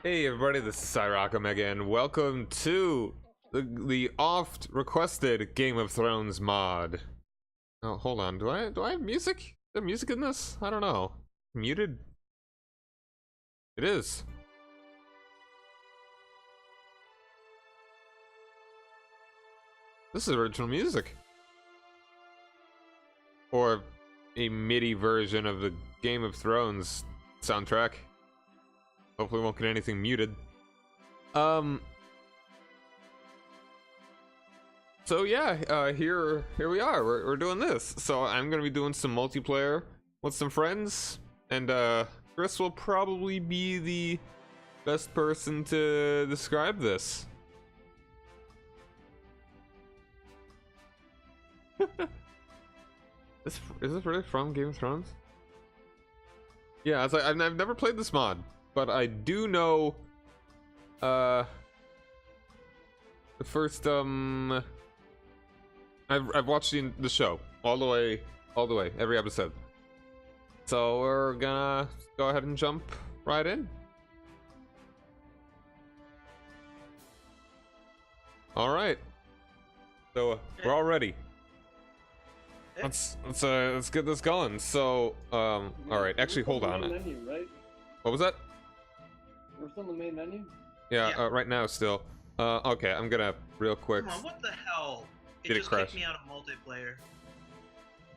Hey everybody, this is Omega, and welcome to the oft-requested Game of Thrones mod. Oh, hold on, do I have music? Is there music in this? I don't know. Muted? It is. This is original music. Or a MIDI version of the Game of Thrones soundtrack. Hopefully won't get anything muted. So yeah, here we are. We're doing this. So I'm gonna be doing some multiplayer with some friends, and Chris will probably be the best person to describe this. Is this really from Game of Thrones? Yeah, it's like I've never played this mod, but I do know the first I've watched the show all the way every episode. So we're gonna go ahead and jump right in. All right. So we're all ready. Let's get this going. So all right. Actually, hold on. Menu, right? What was that? We're still on the main menu. Yeah. Right now still. Okay. I'm gonna real quick. Come on, what the hell? Did it just crash? kicked me out of multiplayer.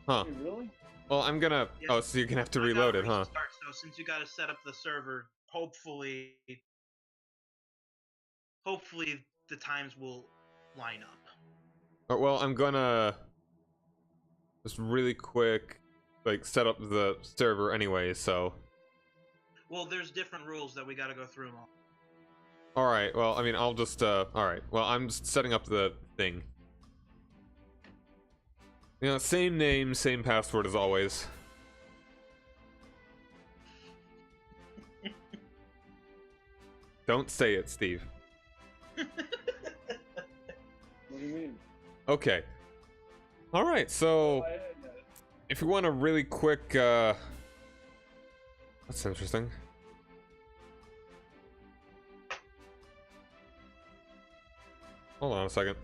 Huh. Wait, really? Well, I'm gonna. Yeah. Oh, so you're gonna have to I gotta reload it, huh? restart, so since you gotta set up the server, hopefully the times will line up. Oh, well, I'm gonna just really quick, like, set up the server anyway. So. Well, there's different rules that we gotta go through. All right. Well, I mean, I'll just. All right. Well, I'm just setting up the thing. You know, same name, same password as always. Don't say it, Steve. What do you mean? Okay. All right. So, if you want a really quick, that's interesting. Hold on a second.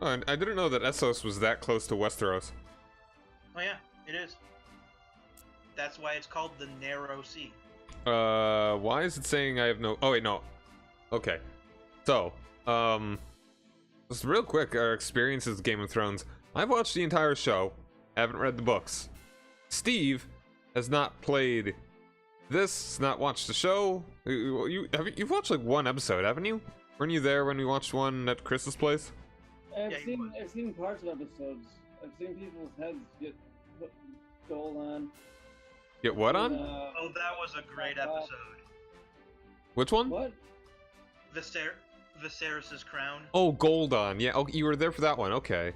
Oh, and I didn't know that Essos was that close to Westeros. Oh yeah, it is. That's why it's called the Narrow Sea. Why is it saying I have no... Oh, wait, no. Okay. So, just real quick, our experiences with Game of Thrones. I've watched the entire show. Haven't read the books. Steve has not played this, not watched the show. You've watched like one episode, haven't you? Weren't you there when we watched one at Chris's place? I've seen parts of episodes. I've seen people's heads get put gold on. Get what on? Oh, that was a great episode. Which one? What? Viserys's crown. Oh, gold on. Yeah, okay, you were there for that one. Okay.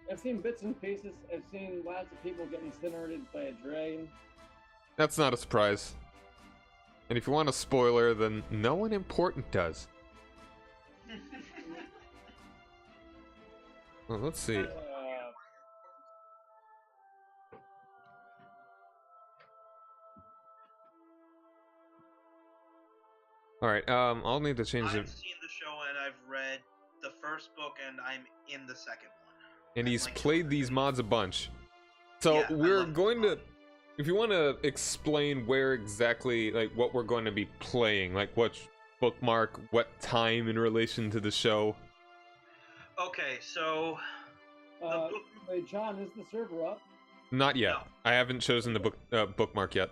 I've seen bits and pieces. I've seen lots of people getting incinerated by a dragon. That's not a surprise. And if you want a spoiler, then no one important does. Well, let's see. All right. I'll need to change it. I've seen the show and I've read the first book and I'm in the second one. And he's played these mods a bunch. So Yeah, we're going to, if you want to explain where exactly, like, what we're going to be playing, like what bookmark, what time in relation to the show. Okay, so Wait, John, is the server up? Not yet. No. I haven't chosen the bookmark yet.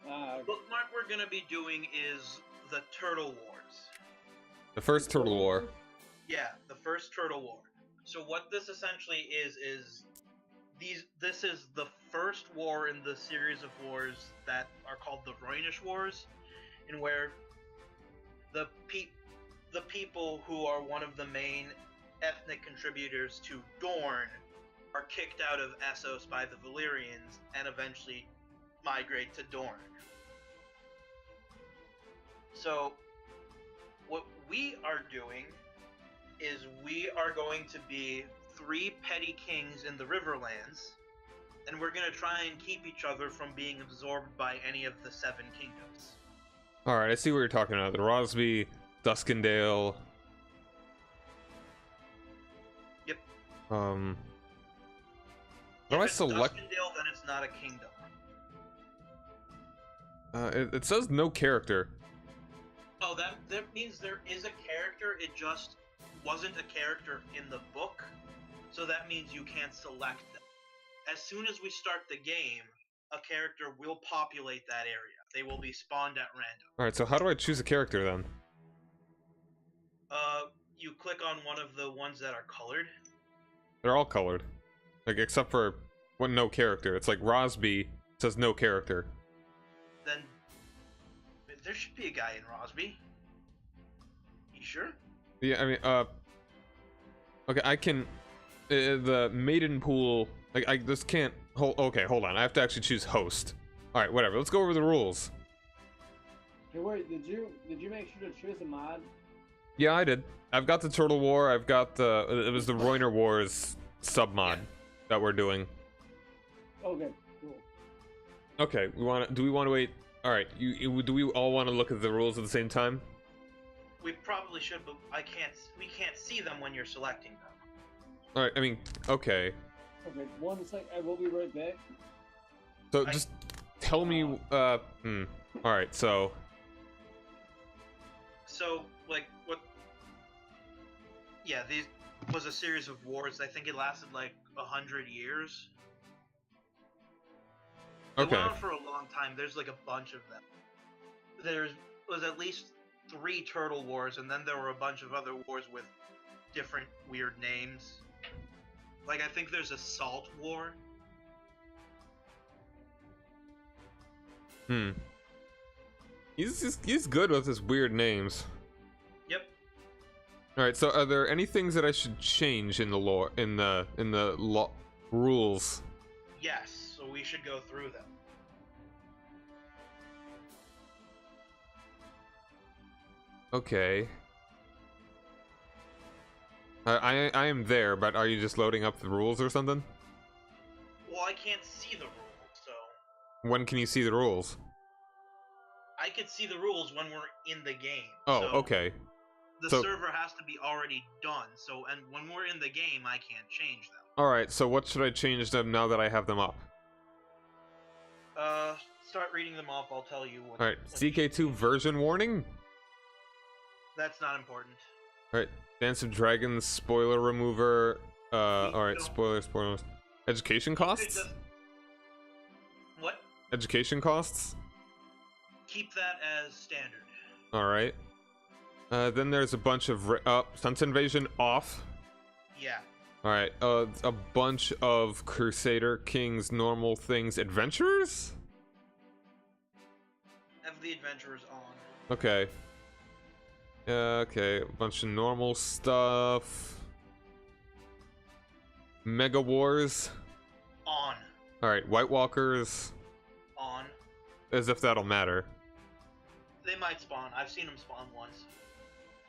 The bookmark we're gonna be doing is the Turtle Wars. The first Turtle War. Yeah, the first Turtle War. So what this essentially is this is the first war in the series of wars that are called the Rhoynish Wars, in where the people who are one of the main ethnic contributors to Dorne are kicked out of Essos by the Valyrians and eventually migrate to Dorne. So what we are doing is we are going to be 3 petty kings in the Riverlands, and we're gonna try and keep each other from being absorbed by any of the 7 kingdoms. Alright, I see what you're talking about. The Rosby, Duskendale. Yep. How do If I it's select? Duskendale, then it's not a kingdom. It says no character. Oh, that means there is a character, it just wasn't a character in the book, so that means you can't select them. As soon as we start the game, a character will populate that area. They will be spawned at random. Alright, so how do I choose a character then? You click on one of the ones that are colored. They're all colored. Like, except for one no character. It's like Rosby says no character. Then there should be a guy in Rosby. You sure? Yeah, I mean, okay, I can, the maiden pool, like, I just can't, okay, hold on, I have to actually choose host. Alright, whatever, let's go over the rules. Hey, wait, did you make sure to choose a mod? Yeah, I did. I've got the Turtle War, I've got the, it was the Roiner Wars sub-mod that we're doing. Okay, cool. Okay, do we want to wait? Alright, do we all want to look at the rules at the same time? We probably should, but we can't see them when you're selecting them. Alright, I mean, okay. Okay, 1 sec, I will be right back. So, just tell me, Alright, so... So, like, what... Yeah, these was a series of wars. I think it lasted, like, 100 years. It Okay. went on for a long time. There's, like, a bunch of them. There was at least 3 Turtle Wars, and then there were a bunch of other wars with different weird names. Like, I think there's a Salt War. He's good with his weird names. Yep. Alright, so are there any things that I should change in the lore, in the rules? Yes, so we should go through them. Okay. I am there, but are you just loading up the rules or something? Well, I can't see the rules, so... When can you see the rules? I could see the rules when we're in the game. Oh, so okay. The So- server has to be already done, so, and when we're in the game, I can't change them. Alright, so what should I change them now that I have them up? Start reading them off, I'll tell you what... Alright, what you should CK2 do. version warning? That's not important. Alright, Dance of Dragons, spoiler remover, alright, don't- spoilers. Education It costs? does- What? Education costs? Keep that as standard. Alright. Then there's a bunch of, Sun's Invasion off. Yeah. Alright, a bunch of Crusader, Kings, normal things, adventurers? Have the adventurers on. Okay. Okay, a bunch of normal stuff. Mega Wars. On. Alright, White Walkers. On. As if that'll matter. They might spawn. I've seen them spawn once.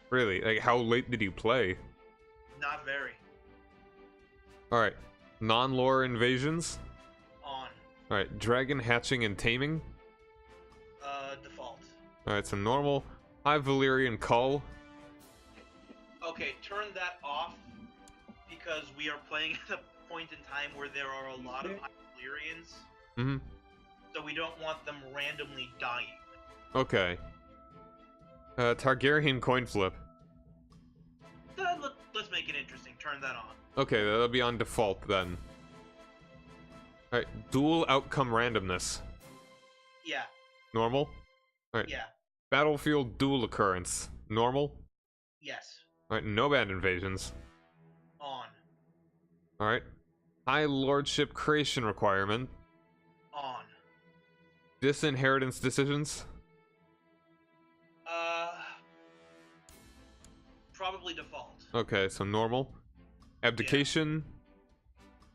Really? Like, how late did you play? Not very. Alright. Non-lore invasions. On. Alright, dragon hatching and taming. Default. Alright, some normal. High Valyrian Cull. Okay, turn that off, because we are playing at a point in time where there are a lot of Valyrians, Mm-hmm. so we don't want them randomly dying. Okay. Targaryen coin flip. Let's make it interesting. Turn that on. Okay, that'll be on default then. Alright, dual outcome randomness. Yeah, Normal? Alright, yeah, battlefield dual occurrence. Normal? yes. Alright, no bad invasions. On. Alright. High lordship creation requirement. On. Disinheritance decisions. Probably default. Okay, so normal. Abdication.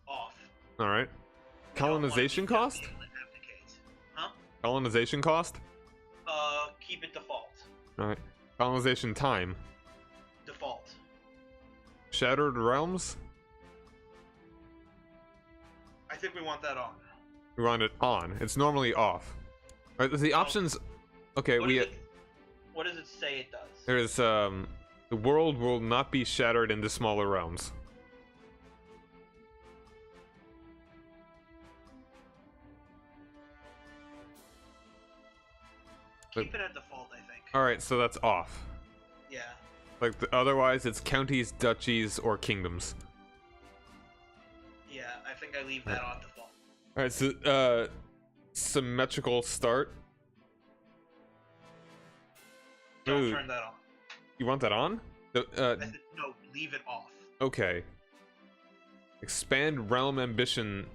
Off. Alright. We don't want Colonization people to cost? be able to abdicate. Huh? Colonization cost? Keep it default. Alright. Colonization time. Default. Shattered realms? think we want that on. We want it on. It's normally off. All right, the options. Okay, What does it say it does? there's the world will not be shattered into smaller realms. Keep it at default, I think. All right, so that's off. Yeah. Like otherwise, it's counties, duchies, or kingdoms. Yeah, I think I leave that on default. All right, so symmetrical start. Don't Ooh. turn that on. You want that on? No, leave it off. Okay. Expand realm ambition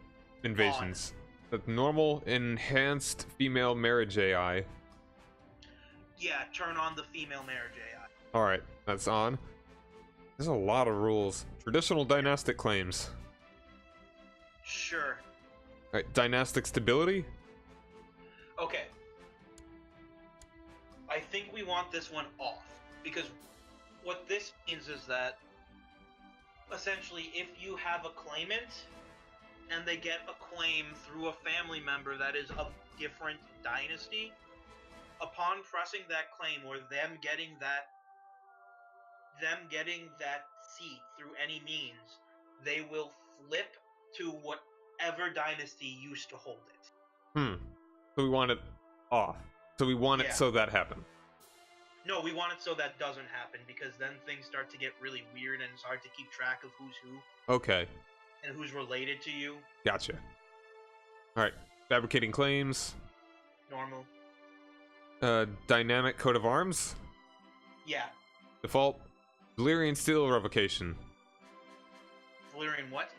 invasions. The normal enhanced female marriage AI. Yeah, turn on the female marriage AI. Alright, that's on. There's a lot of rules. Traditional dynastic claims. Sure. Alright, dynastic stability? Okay. I think we want this one off, because what this means is that essentially if you have a claimant and they get a claim through a family member that is of different dynasty, upon pressing that claim or them getting that seat through any means, they will flip to whatever dynasty used to hold it. So we want it off. So we want it so that happened. No, we want it so that doesn't happen, because then things start to get really weird and it's hard to keep track of who's who. Okay. And who's related to you. Gotcha. Alright. Fabricating claims. Normal. Dynamic coat of arms. Yeah. Default. Valyrian steel revocation. Valyrian what?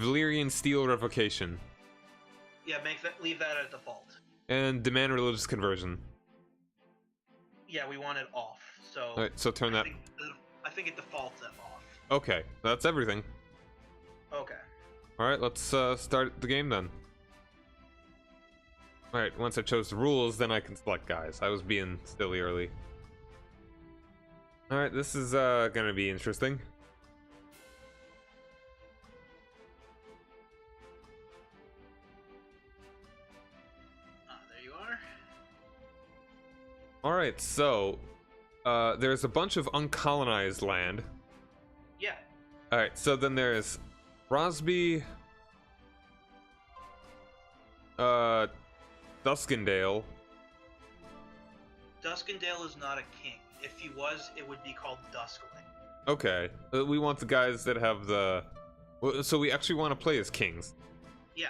Valyrian steel revocation. Yeah, leave that at default. And demand religious conversion. Yeah, we want it off. So. Alright, so turn that. I think it defaults it off. Okay, that's everything. Okay. Alright, let's start the game then. Alright, once I chose the rules, then I can select guys. I was being silly early. Alright, this is gonna be interesting. There you are. Alright, so there's a bunch of uncolonized land. Yeah. Alright, so then there's Rosby, Duskendale. Duskendale is not a king. If he was, it would be called Duskling. Okay, we want the guys that have the... So we actually want to play as kings. Yeah.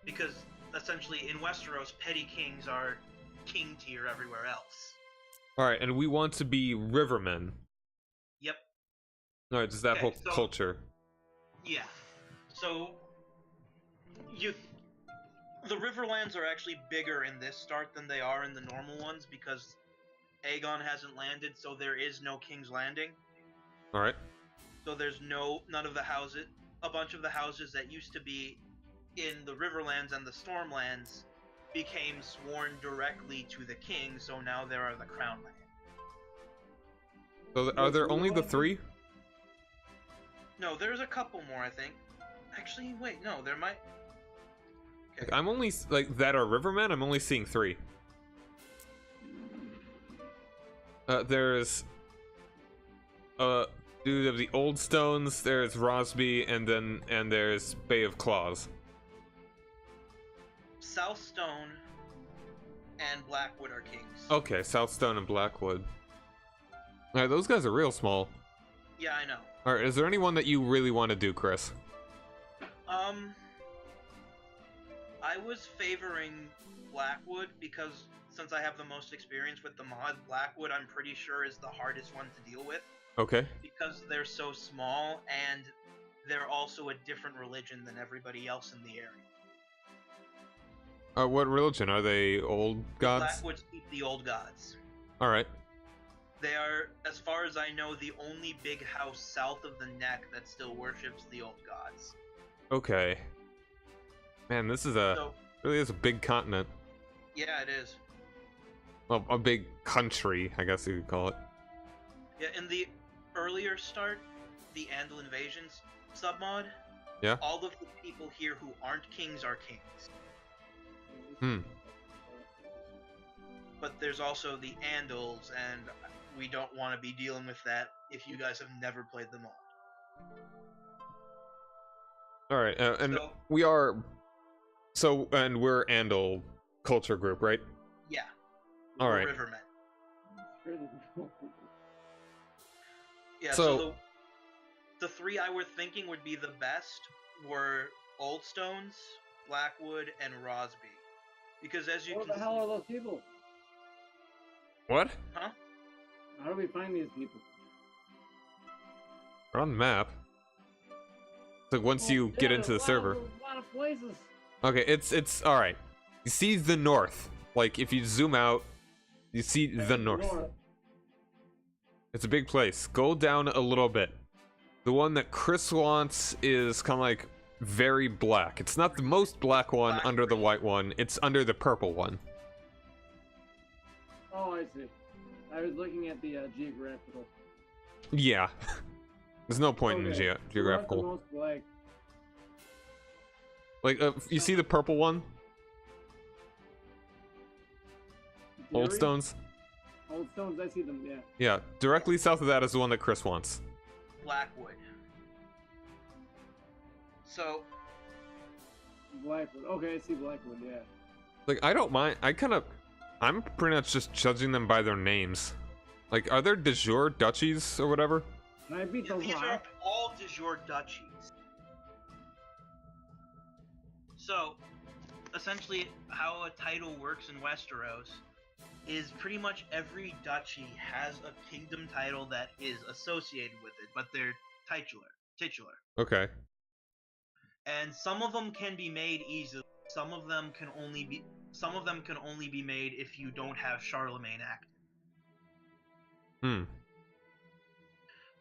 Because, essentially, in Westeros, petty kings are king tier everywhere else. Alright, and we want to be rivermen. Yep. Alright, just that whole culture. Yeah. So, the Riverlands are actually bigger in this start than they are in the normal ones, because Aegon hasn't landed, so there is no King's Landing. Alright. So there's none of the houses, a bunch of the houses that used to be in the Riverlands and the Stormlands became sworn directly to the king, so now there are the Crown Land. So are there only the 3? No, there's a couple more, I think. Actually, wait, no, there might... Okay. Like, I'm only, like, that are rivermen, I'm only seeing 3. There's... dude of the Old Stones, there's Rosby, and there's Bay of Claws. Southstone and Blackwood are kings. Okay, Southstone and Blackwood. Alright, those guys are real small. Yeah, I know. Alright, is there anyone that you really want to do, Chris? I was favoring Blackwood because since I have the most experience with the mod, Blackwood I'm pretty sure is the hardest one to deal with. Okay. Because they're so small and they're also a different religion than everybody else in the area. What religion? Are they old gods? Blackwoods keep the old gods. Alright. They are, as far as I know, the only big house south of the neck that still worships the old gods. Okay. Man, this is really is a big continent. Yeah, it is. Well, a big country, I guess you could call it. Yeah, in the earlier start, the Andal Invasions submod, Yeah? All of the people here who aren't kings are kings. Hmm. But there's also the Andals, and we don't want to be dealing with that if you guys have never played them all. Alright, and So, we are... So, and we're Andal culture group, right? yeah. Alright. Rivermen. Yeah, So- so the three I were thinking would be the best were Old Stones, Blackwood, and Rosby. Because as you What can the hell are see... those people? What? Huh? How do we find these people? We're on the map. It's like once you get into the server. A lot of places. Okay, it's alright. You see the north. Like, if you zoom out, you see the north. It's a big place. Go down a little bit. The one that Chris wants is kind of like very black. It's not the most black one under the white one. It's under the purple one. Oh, I see. I was looking at the geographical. Yeah. There's no point in Okay. geographical. So what's the most black? Like, you see the purple one? Old Dairy? Stones? Old Stones, I see them, yeah. Yeah, directly south of that is the one that Chris wants. Blackwood. So, Blackwood. Okay, I see Blackwood, yeah. Like, I don't mind. I'm pretty much just judging them by their names. Like, are there de jure duchies or whatever? Can I beat the these are rock? all de jure duchies. So, essentially, how a title works in Westeros is pretty much every duchy has a kingdom title that is associated with it, but they're titular. Okay. And some of them can be made easily. Some of them can only be made if you don't have Charlemagne active. Hmm.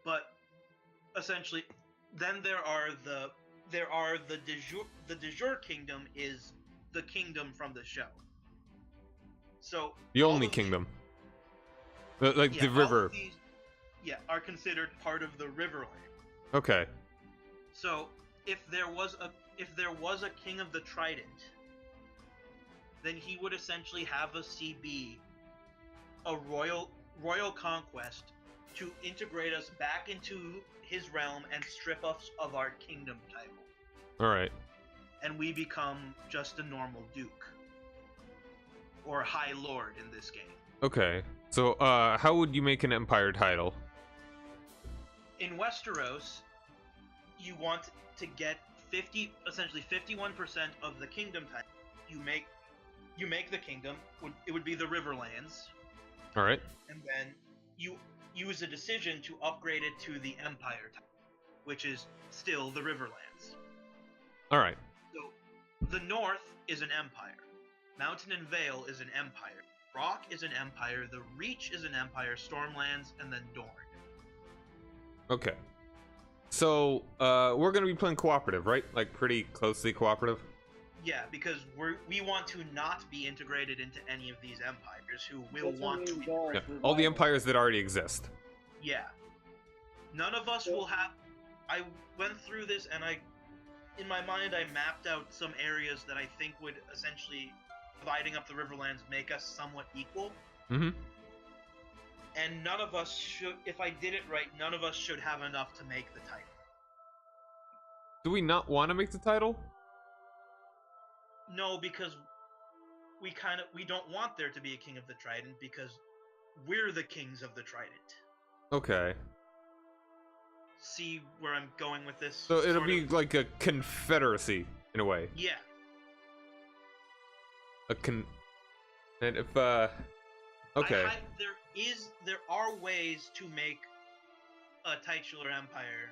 But essentially, then there are the de jure kingdom is the kingdom from the show. So The all only of kingdom. Like the all river. of these, are considered part of the Riverland. Okay. So if there was a king of the Trident, then he would essentially have a CB, a royal conquest, to integrate us back into his realm and strip us of our kingdom title. Alright. And we become just a normal duke. Or high lord in this game. Okay. So, how would you make an empire title? In Westeros, you want to get essentially 51% of the kingdom title. You make the kingdom, it would be the Riverlands. Alright. And then you use a decision to upgrade it to the Empire title, which is still the Riverlands. Alright. So, the North is an empire. Mountain and Vale is an empire. Rock is an empire. The Reach is an empire. Stormlands, and then Dorne. Okay. So, we're gonna be playing cooperative, right? Like, pretty closely cooperative? Yeah, because we want to not be integrated into any of these empires who will That's want our to main be. goal, Yeah. survival. All the empires that already exist. Yeah. None of us will have... I went through this and in my mind I mapped out some areas that I think would essentially, dividing up the Riverlands, make us somewhat equal. Mm-hmm. And none of us should, if I did it right, none of us should have enough to make the title. Do we not want to make the title? No, because we don't want there to be a king of the Trident because we're the kings of the Trident. Okay. See where I'm going with this? So it'll sort be of? like a confederacy, in a way. Yeah. And if, okay. There are ways to make a titular empire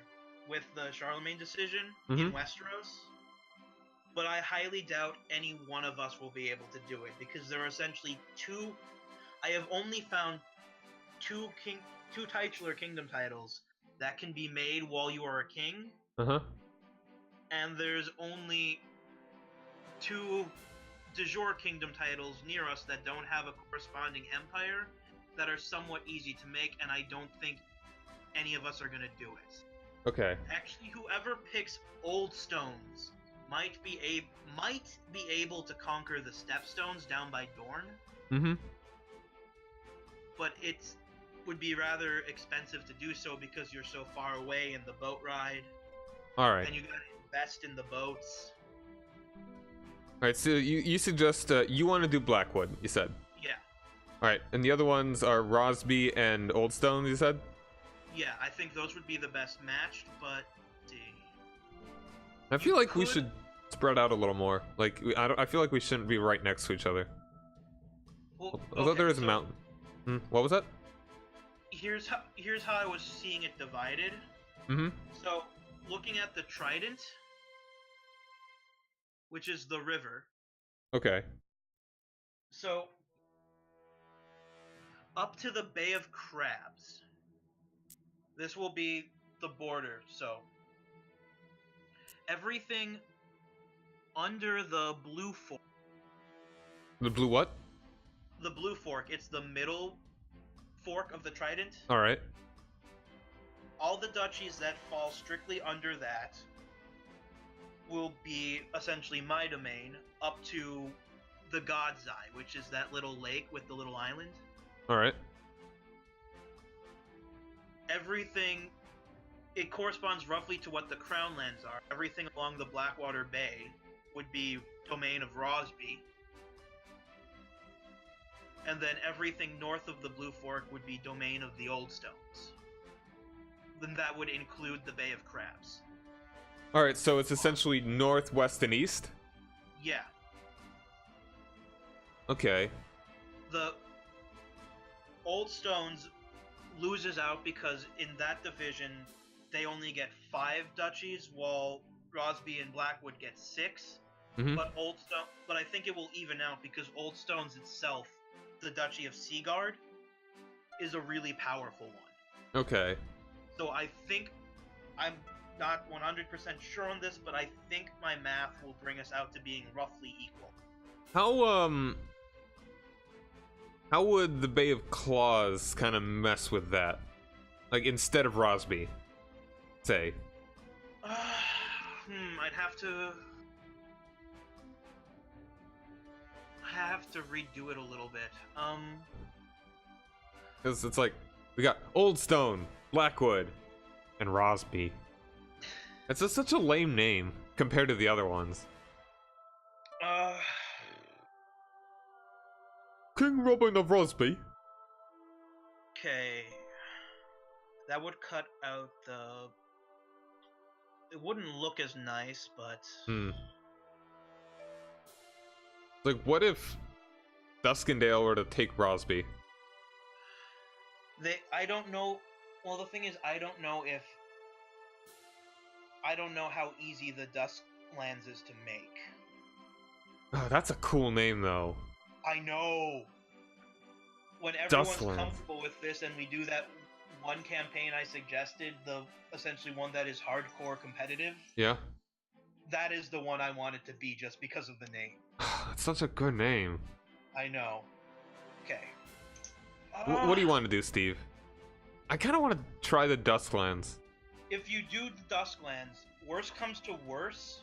with the Charlemagne decision in Westeros, but I highly doubt any one of us will be able to do it because there are essentially two. I have only found two titular kingdom titles that can be made while you are a king, and there's only two de jure kingdom titles near us that don't have a corresponding empire that are somewhat easy to make, and I don't think any of us are going to do it. Okay. Actually, whoever picks old stones might be able to conquer the stepstones down by Dorne, Mm-hmm. but it would be rather expensive to do so because you're so far away in the boat ride, Alright. and you gotta invest in the boats. Alright, so you suggest you want to do Blackwood, you said. Yeah, Alright, and the other ones are Rosby and Oldstone, you said? yeah, I think those would be the best matched, but I feel like we could- should spread out a little more. Like, I feel like we shouldn't be right next to each other. well, Although okay, there is a so mountain. What was that? here's how I was seeing it divided. Mm-hmm. So, looking at the Trident, which is the river. Okay. So, up to the Bay of Crabs. This will be the border. So, everything under the Blue Fork. The blue what? The Blue Fork, it's the middle fork of the Trident. Alright. All the duchies that fall strictly under that will be essentially my domain up to the God's Eye, which is that little lake with the little island. Alright. Everything, it corresponds roughly to what the Crown lands are. Everything along the Blackwater Bay would be domain of Rosby. And then everything north of the Blue Fork would be domain of the Old Stones. Then that would include the Bay of Crabs. Alright, so it's essentially north, west, and east? Yeah. Okay. The Old Stones loses out because in that division they only get 5 duchies, while Rosby and Blackwood get 6. Mm-hmm. But I think it will even out because Old Stones itself, the Duchy of Seaguard, is a really powerful one. Okay. So I think, I'm not 100% sure on this, but I think my math will bring us out to being roughly equal. How would the Bay of Claws kind of mess with that? Like, instead of Rosby, say. I'd have to redo it a little bit. Because it's like, we got Oldstone, Blackwood, and Rosby. It's just such a lame name compared to the other ones. King Robin of Rosby. Okay. That would cut out the... It wouldn't look as nice, but... Like, what if Duskendale were to take Rosby? I don't know... Well, the thing is, I don't know how easy the Dusklands is to make. Oh, that's a cool name, though. I know! When everyone's Dusklands. comfortable with this and we do that one campaign I suggested, the essentially one that is hardcore competitive, Yeah? that is the one I want it to be just because of the name. It's such a good name. I know. Okay. What do you want to do, Steve? I kind of want to try the Dusklands. If you do the Dusklands, worst comes to worse,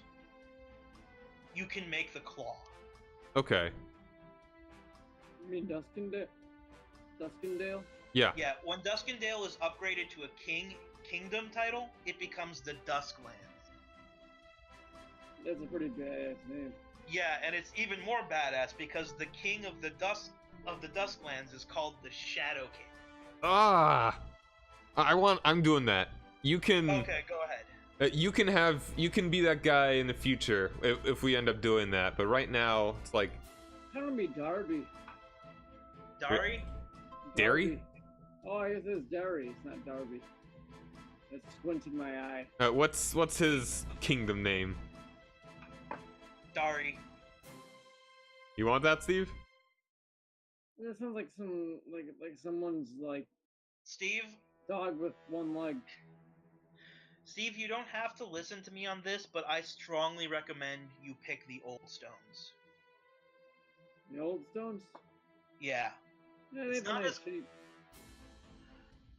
you can make the Claw. Okay. You mean Duskendale? Duskendale? Yeah. Yeah, when Duskendale is upgraded to a kingdom title, it becomes the Dusklands. That's a pretty badass name. Yeah, and it's even more badass because the king of the Dusklands is called the Shadow King. I'm doing that. You can. Okay, go ahead. You can be that guy in the future if we end up doing that. But right now, it's like. I want to be Darby. Dari? Derry? Oh, I guess it's Derry. It's not Darby. It's squinting my eye. What's his kingdom name? Dari. You want that, Steve? That sounds like like someone's like Steve? dog with one leg. Steve, you don't have to listen to me on this, but I strongly recommend you pick the Old Stones. The Old Stones? Yeah. Yeah, It's they've not been as- cheap.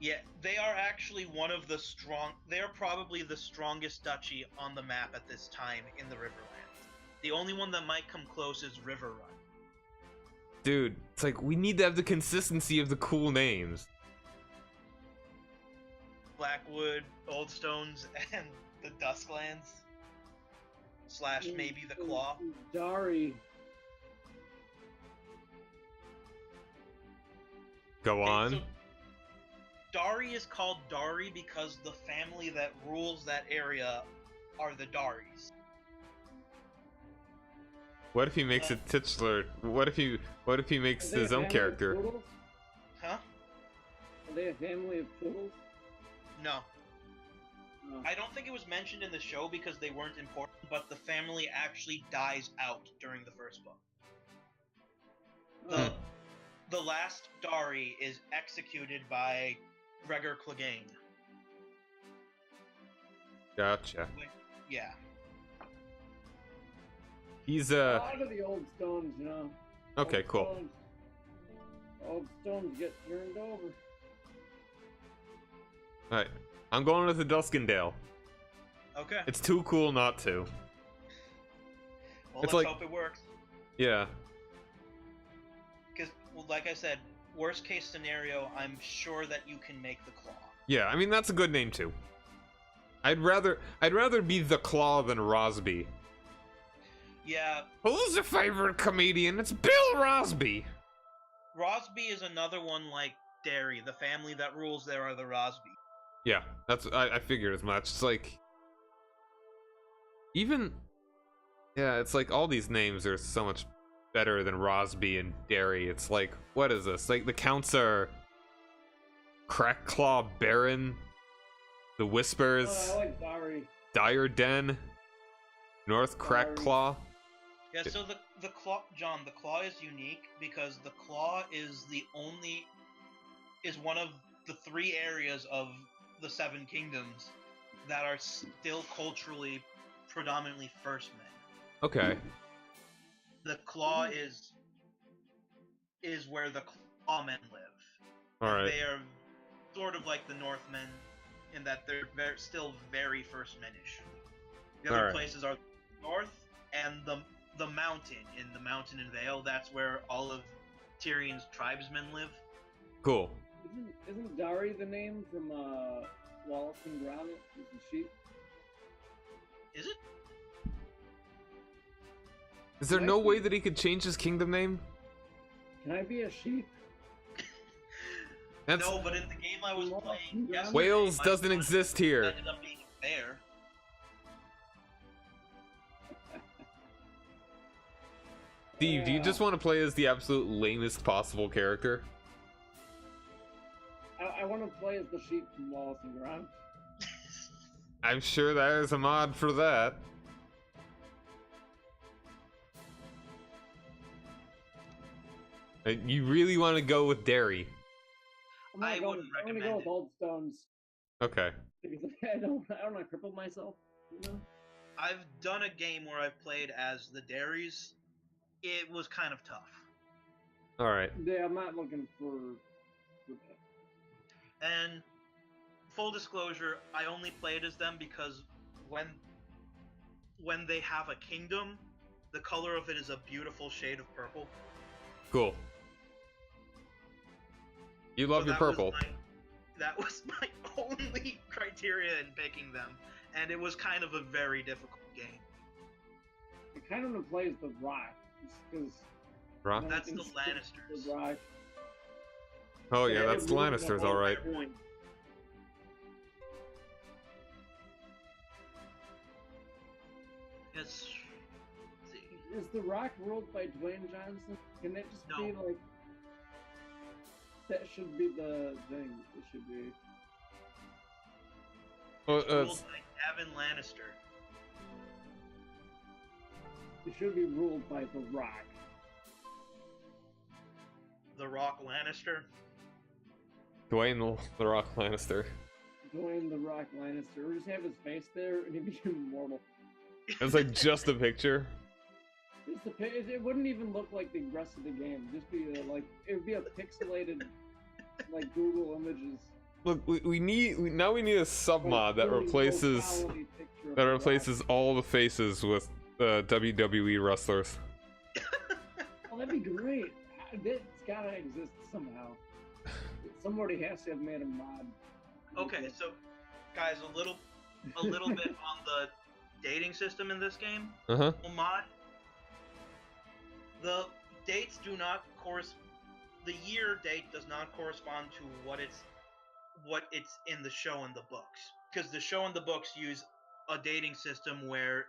Yeah, they are actually one of the strong. They are probably the strongest duchy on the map at this time in the Riverlands. The only one that might come close is Riverrun. Dude, it's like we need to have the consistency of the cool names. Blackwood, Old Stones, and the Dusklands. / maybe the Claw. Dari. Go Okay, on. so Dari is called Dari because the family that rules that area are the Daris. What if he makes it titular? What if he makes his own character? Huh? Are they a family of poodles? No. No. I don't think it was mentioned in the show because they weren't important, but the family actually dies out during the first book. The last Dari is executed by Gregor Clegane. Gotcha. Yeah. He's A lot of the old stones, you know. Okay, Old cool. stones- Old stones get turned over. Alright. I'm going with the Duskendale. Okay. It's too cool not to. Well, it's let's like- hope it works. Yeah. Because, well, like I said, worst case scenario, I'm sure that you can make the Claw. Yeah, I mean that's a good name too. I'd rather be the Claw than Rosby. Yeah, Who's your favorite comedian? It's Bill Rosby. Rosby is another one like Derry. The family that rules there are the Rosby. Yeah, I figured as much. It's like even it's like all these names are so much better than Rosby and Derry. It's like, what is this? Like the counts are Crackclaw Baron, the Whispers, Oh, I like Dari. Dire Den, North Crackclaw. Yeah, so the Claw, John, the Claw is unique because the Claw is one of the 3 areas of the 7 kingdoms that are still culturally predominantly First Men. Okay. The Claw is where the Clawmen live. All right. They are sort of like the Northmen in that they're still very First Menish. The other Alright. places are the North and the mountain. In the mountain in Vale, that's where all of Tyrion's tribesmen live. Cool. Isn't Dari the name from Wallace and Gromit? Is the sheep? Is it? Is there no way that he could change his kingdom name? Can I be a sheep? That's No, but in the game I was playing yesterday, Wales my doesn't son exist here. ended up being a bear. Steve, do you just want to play as the absolute lamest possible character? I want to play as the sheep from Wallace and Gromit. I'm sure there's a mod for that. You really want to go with Derry? I wouldn't I'm gonna recommend go with it. Old Stones Okay. because I don't want to cripple myself. You know. I've done a game where I've played as the Daries. It was kind of tough. All right. Yeah, I'm not looking for that. And full disclosure, I only played as them because when they have a kingdom, the color of it is a beautiful shade of purple. Cool. You love So your purple. That was my only criteria in picking them, and it was kind of a very difficult game. I kind of want to play as the Rock, because Rock? That's the Lannisters. The Rock. Oh yeah, that's the really Lannisters, don't all right. Point. Yes. See. Is the Rock ruled by Dwayne Johnson? Can it just be No. like? That should be the thing. It should be. Well, Ruled by Gavin Lannister. It should be ruled by the Rock. The Rock Lannister. Dwayne the Rock Lannister. Dwayne the Rock Lannister, or just have his face there and he'd be immortal. It's like just a picture. Just it wouldn't even look like the rest of the game. Just be like it would be a pixelated, like Google Images. Look, we need a sub mod that Really replaces low-quality picture of the rock. all the faces with WWE wrestlers. Oh, that'd be great. It's gotta exist somehow. Somebody has to have made a mod. Okay, so guys, a little bit on the dating system in this game. Uh-huh. Mod. The dates do not correspond. The year date does not correspond to what it's in the show and the books, because the show and the books use a dating system where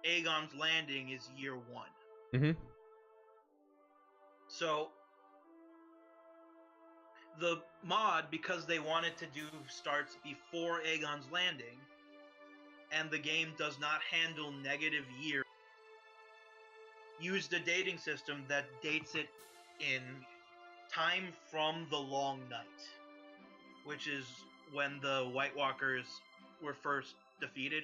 Aegon's Landing is year 1. Mm-hmm. So the mod, because they wanted to do starts before Aegon's Landing, and the game does not handle negative years, used a dating system that dates it in time from the Long Night, which is when the White Walkers were first defeated.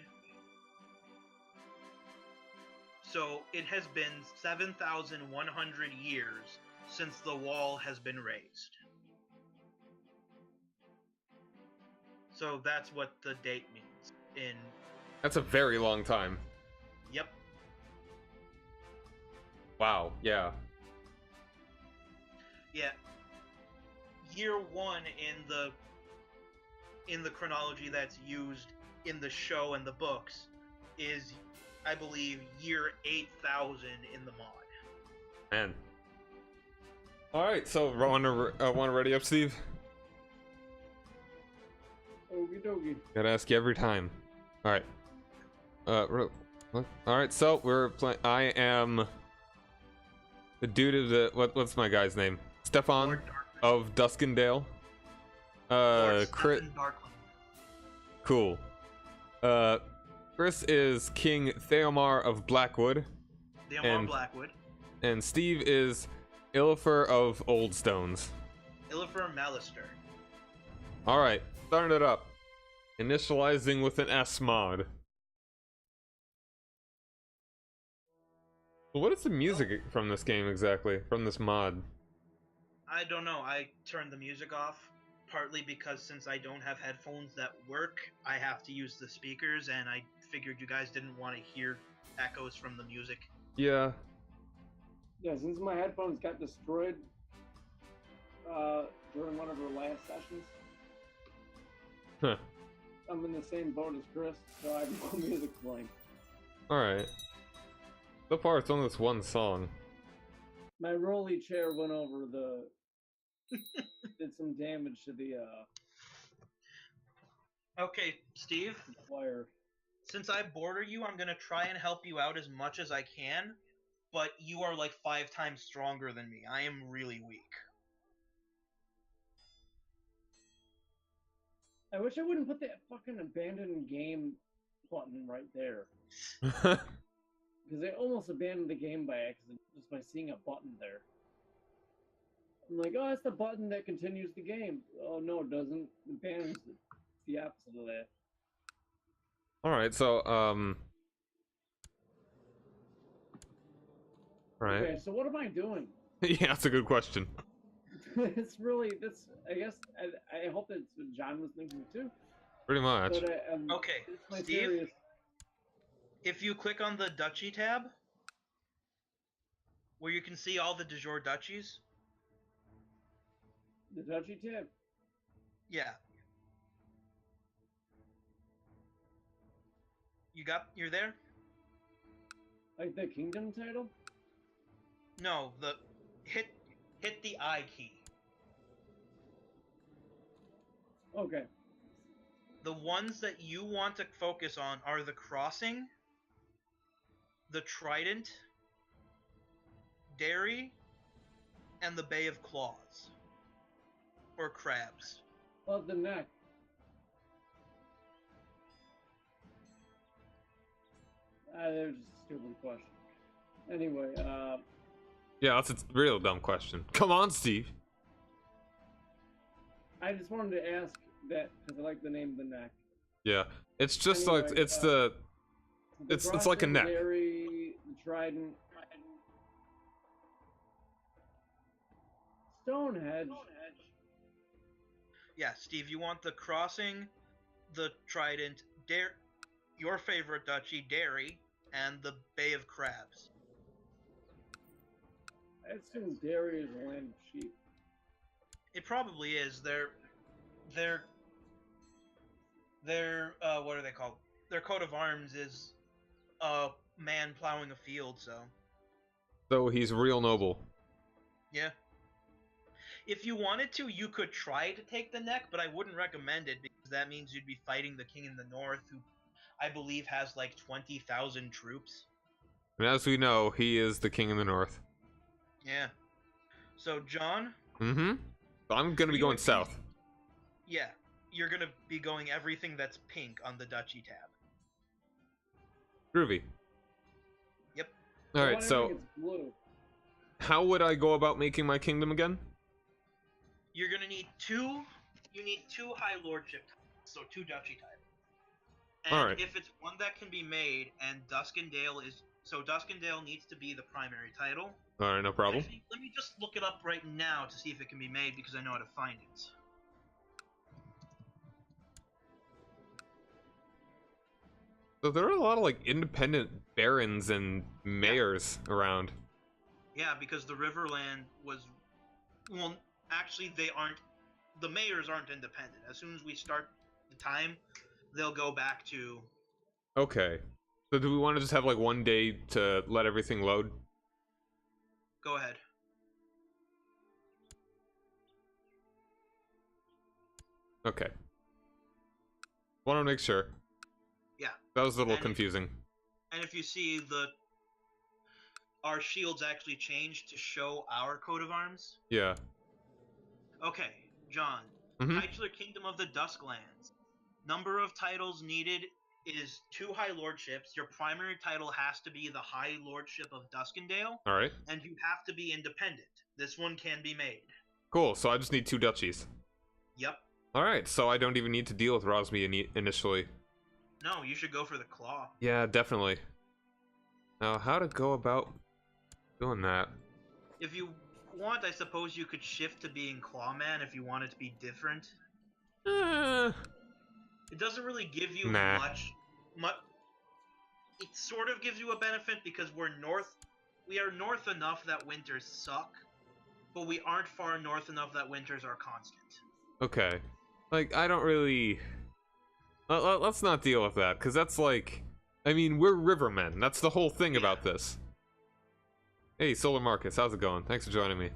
So it has been 7,100 years since the wall has been raised. So that's what the date means. That's a very long time. Yep. Wow. Yeah. Yeah. Year 1 in the chronology that's used in the show and the books is, I believe, year 8,000 in the mod. Man. All right. So, want to ready up, Steve? Okie dokie. Gotta ask you every time. All right. All right. So we're playing. I am the dude of the what's my guy's name? Stefan Lord of Duskendale. Lord Chris. Stephen Darkling. Cool. Chris is King Theomar of Blackwood. Theomar Blackwood. And Steve is Illifer of Old Stones. Illifer Malister. All right, starting it up. Initializing with an S mod. What is the music from this game exactly? From this mod? I don't know. I turned the music off, partly because since I don't have headphones that work, I have to use the speakers, and I figured you guys didn't want to hear echoes from the music. Yeah. Yeah, since my headphones got destroyed during one of our last sessions, Huh. I'm in the same boat as Chris, so I have no music playing. Alright. So far it's only this one song. My rolly chair went over the... did some damage to the Okay, Steve, wire. since I border you, I'm gonna try and help you out as much as I can, but you are like 5 times stronger than me. I am really weak. I wish I wouldn't put that fucking abandoned game button right there. Because I almost abandoned the game by accident just by seeing a button there. I'm like, oh, that's the button that continues the game. Oh, no, it doesn't. It abandons it. It's the opposite of that. Alright, so, Alright. Okay, so what am I doing? Yeah, that's a good question. It's really, that's, I guess, I hope that's what John was thinking too. Pretty much. But, Okay, it's my Steve? serious... If you click on the Duchy tab, where you can see all the de jure duchies, The Duchy tab? yeah. You're there? Like the kingdom title? No, hit the I key. Okay. The ones that you want to focus on are the Crossing, the Trident, Derry, and the Bay of Claws. Or Crabs. Well, the neck. There's just a stupid question. Anyway, Yeah, that's a real dumb question. Come on, Steve. I just wanted to ask that because I like the name the neck. Yeah, it's just Anyway, like it's it's like a neck. The Trident. Stonehenge. Yeah, Steve, you want the Crossing, the Trident, your favorite duchy, Derry, and the Bay of Crabs. I assume Derry is a land of sheep. It probably is. Their what are they called? Their coat of arms is a man plowing a field. So he's real noble. Yeah. If you wanted to, you could try to take the neck, but I wouldn't recommend it because that means you'd be fighting the king in the north, who I believe has like 20,000 troops. And as we know, he is the king in the north. Yeah. So, John? Mm-hmm. I'm gonna be going south. Yeah. You're gonna be going everything that's pink on the duchy tab. Groovy. Yep. Alright, so It's blue. how would I go about making my kingdom again? You're gonna need two high lordship titles, so 2 duchy titles. And Alright. if it's one that can be made, and Duskendale needs to be the primary title. Alright, no problem. Actually, let me just look it up right now to see if it can be made, because I know how to find it. So there are a lot of like independent barons and mayors around. Yeah, because the Riverland was... Well, actually, they aren't... The mayors aren't independent. As soon as we start the time, they'll go back to... Okay. So do we want to just have like one day to let everything load? Go ahead. Okay. Want to make sure. Yeah. That was a little And confusing. And if you see, our shields actually changed to show our coat of arms. Yeah. Okay, John. Mhm. Titular Kingdom of the Dusklands. Number of titles needed is 2 high lordships. Your primary title has to be the High Lordship of Duskendale. Alright. And you have to be independent. This one can be made. Cool, so I just need 2 duchies. Yep. Alright, so I don't even need to deal with Rosmi initially. No, you should go for the claw. Yeah, definitely. Now, how to go about doing that? If you want, I suppose you could shift to being Clawman if you want it to be different. It doesn't really give you much. It sort of gives you a benefit because we are north enough that winters suck, but we aren't far north enough that winters are constant. Okay. Like, I don't really... Let's not deal with that, because that's like... I mean, we're rivermen. That's the whole thing about this. Hey, Solar Marcus, how's it going? Thanks for joining me.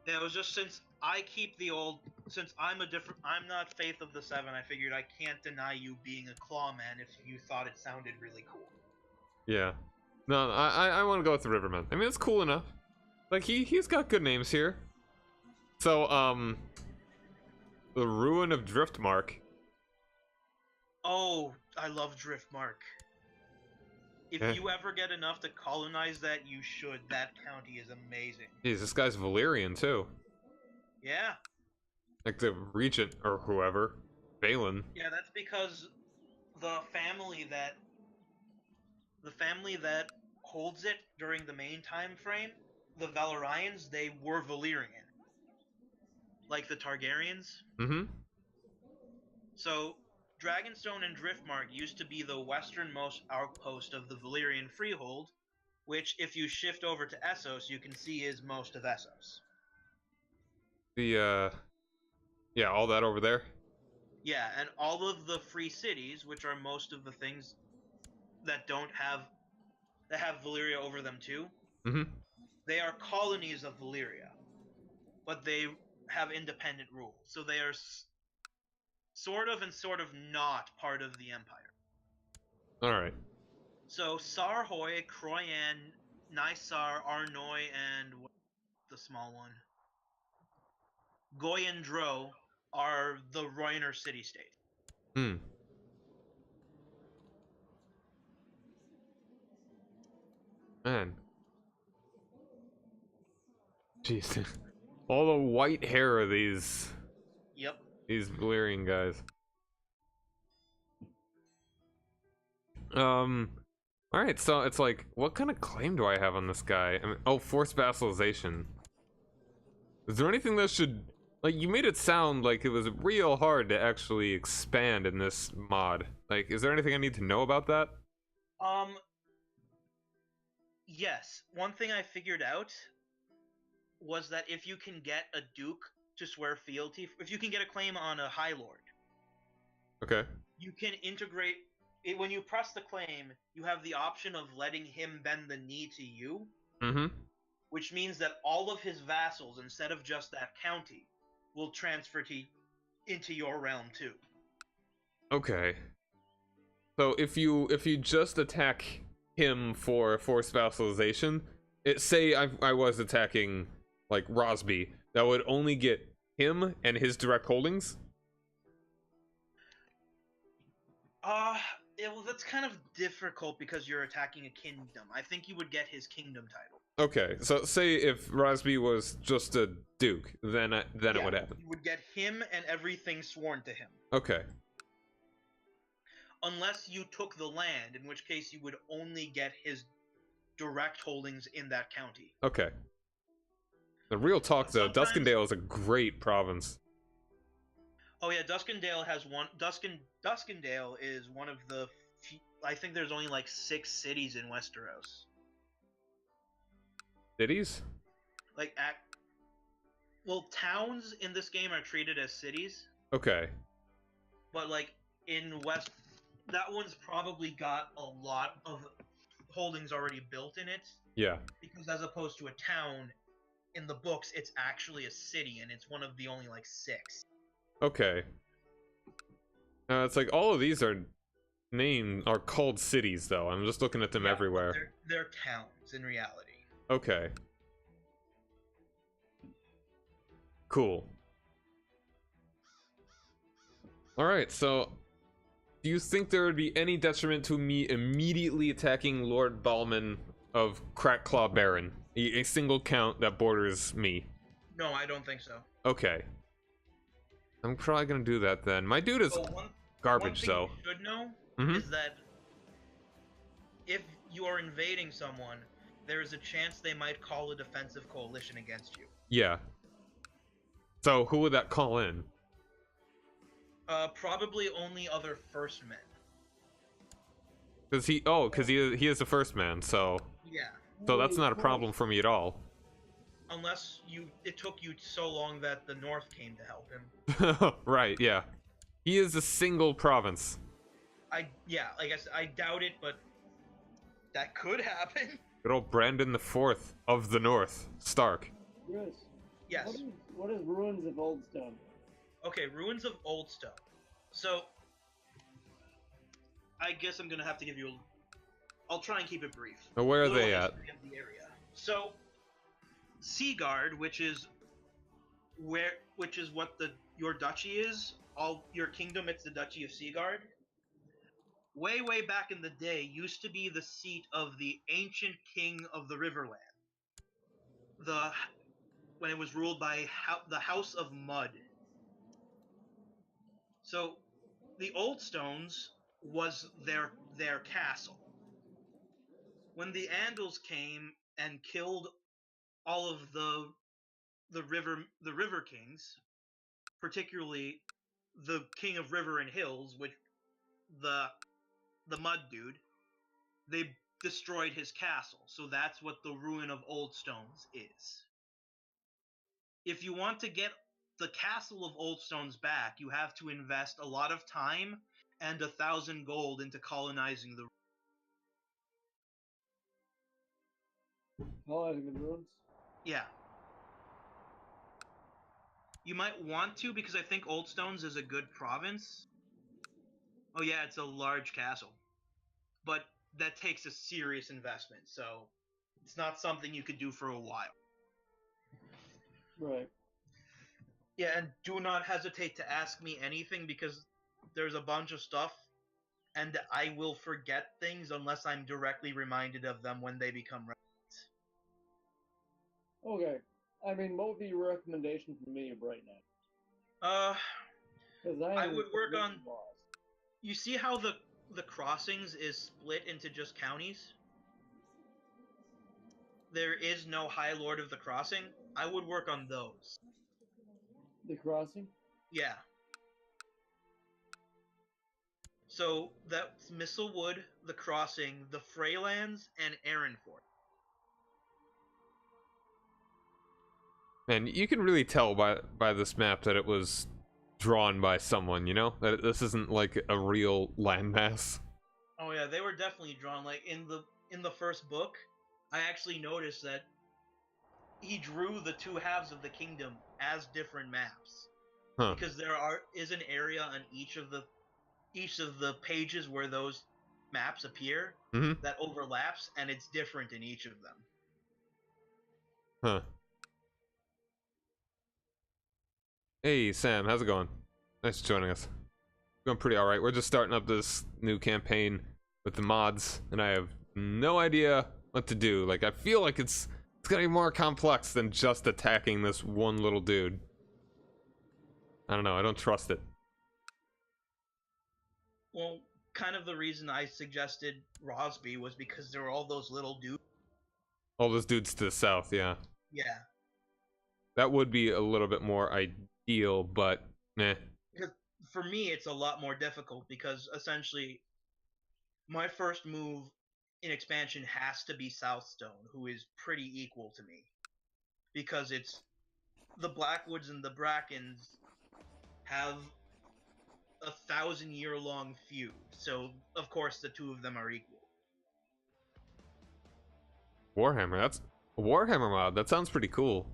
Yeah, it was just since I'm not Faith of the Seven, I figured I can't deny you being a Clawman if you thought it sounded really cool. Yeah. No, I want to go with the Riverman. I mean, it's cool enough. Like, he's got good names here. So, the Ruin of Driftmark. Oh, I love Driftmark. If you ever get enough to colonize that, you should. That county is amazing. Jeez, this guy's Valyrian, too. Yeah. Like the regent, or whoever. Balin. Yeah, that's because the family that holds it during the main time frame, the Valerians, they were Valyrian. Like the Targaryens. Mm-hmm. So, Dragonstone and Driftmark used to be the westernmost outpost of the Valyrian Freehold, which, if you shift over to Essos, you can see is most of Essos. Yeah, all that over there? Yeah, and all of the free cities, which are most of the things that have Valyria over them too, they are colonies of Valyria, but they have independent rule. So they are sort of and sort of not part of the Empire. Alright. So Sarhoy, Croyan, Nysar, Arnoy, and the small one? Goyandro are the Roiner city-state. Man. Jeez. All the white hair of these... Yep. These Valyrian guys. Alright, so it's like, what kind of claim do I have on this guy? I mean, oh, forced vassalization. Is there anything that should Like, you made it sound like it was real hard to actually expand in this mod. Like, is there anything I need to know about that? Yes. One thing I figured out was that if you can get a duke to swear fealty, if you can get a claim on a High Lord, Okay. you can integrate it. When you press the claim, you have the option of letting him bend the knee to you, Mm-hmm. which means that all of his vassals, instead of just that county, will transfer into your realm too. Okay. So if you just attack him for forced vassalization, say I was attacking like Rosby, that would only get him and his direct holdings. Well, that's kind of difficult because you're attacking a kingdom. I think you would get his kingdom title. Okay, so say if Rosby was just a duke, then it would happen. You would get him and everything sworn to him. Okay. Unless you took the land, in which case you would only get his direct holdings in that county. Okay. The real talk, though, Sometimes... Duskendale is a great province. Oh yeah, Duskendale has one. Duskendale is one of the. I think there's only like 6 cities in Westeros. Cities? Like well, towns in this game are treated as cities. Okay. But like in West, that one's probably got a lot of holdings already built in it. Yeah. Because as opposed to a town, in the books, it's actually a city, and it's one of the only like 6. Okay. It's like all of these are called cities, though. I'm just looking at them everywhere. They're towns in reality. Okay. Cool. Alright, so do you think there would be any detriment to me immediately attacking Lord Balman of Crackclaw Baron? A single count that borders me. No, I don't think so. Okay. I'm probably gonna do that then. My dude is garbage, though. One thing you should know is that if you are invading someone, there is a chance they might call a defensive coalition against you. Yeah. So who would that call in? Probably only other first men. Because he is the first man, so... Yeah. So that's not a problem for me at all. Unless it took you so long that the North came to help him. Right, yeah. He is a single province. Like I said, I doubt it, but that could happen. Good old Brandon the Fourth of the North, Stark. Yes. What is Ruins of Oldstone? Okay, Ruins of Oldstone. So, I guess I'm gonna have to give you I'll try and keep it brief. Now, where are they at? Of the area. So, Seaguard, which is what your duchy is, your kingdom, it's the Duchy of Seaguard. Way back in the day, used to be the seat of the ancient king of the Riverland. When it was ruled by the House of Mud. So, the Oldstones was their castle. When the Andals came and killed all of the river kings, particularly the King of River and Hills, which the Mud dude, they destroyed his castle. So that's what the Ruin of Oldstones is. If you want to get the Castle of Oldstones back, you have to invest a lot of time and 1,000 gold into colonizing the ruins? Yeah. You might want to, because I think Oldstones is a good province. Oh yeah, it's a large castle. But that takes a serious investment, so it's not something you could do for a while. Right. Yeah, and do not hesitate to ask me anything, because there's a bunch of stuff, and I will forget things unless I'm directly reminded of them when they become relevant. Okay. I mean, what would be your recommendation for me right now? Because I would work on... You see how the crossings is split into just counties? There is no High Lord of the Crossing. I would work on those. The crossing? Yeah. So that's Mistlewood, the Crossing, the Freylands, and Aaronfort. And you can really tell by this map that it was drawn by someone, you know? That this isn't like a real landmass. Oh yeah, they were definitely drawn. Like in the first book, I actually noticed that he drew the two halves of the kingdom as different maps Huh. because is an area on each of the pages where those maps appear Mm-hmm. that overlaps, and it's different in each of them. Huh. Hey, Sam, how's it going? Nice joining us. Going pretty alright. We're just starting up this new campaign with the mods, and I have no idea what to do. Like, I feel like it's gonna be more complex than just attacking this one little dude. I don't know, I don't trust it. Well, kind of the reason I suggested Rosby was because there were all those little dudes. All those dudes to the south, yeah. Yeah. That would be a little bit more ideal, but meh. Because for me, it's a lot more difficult because essentially my first move in expansion has to be Southstone, who is pretty equal to me. Because it's the Blackwoods and the Brackens have 1,000-year-long feud, so of course the two of them are equal. Warhammer, that's a Warhammer mod. That sounds pretty cool.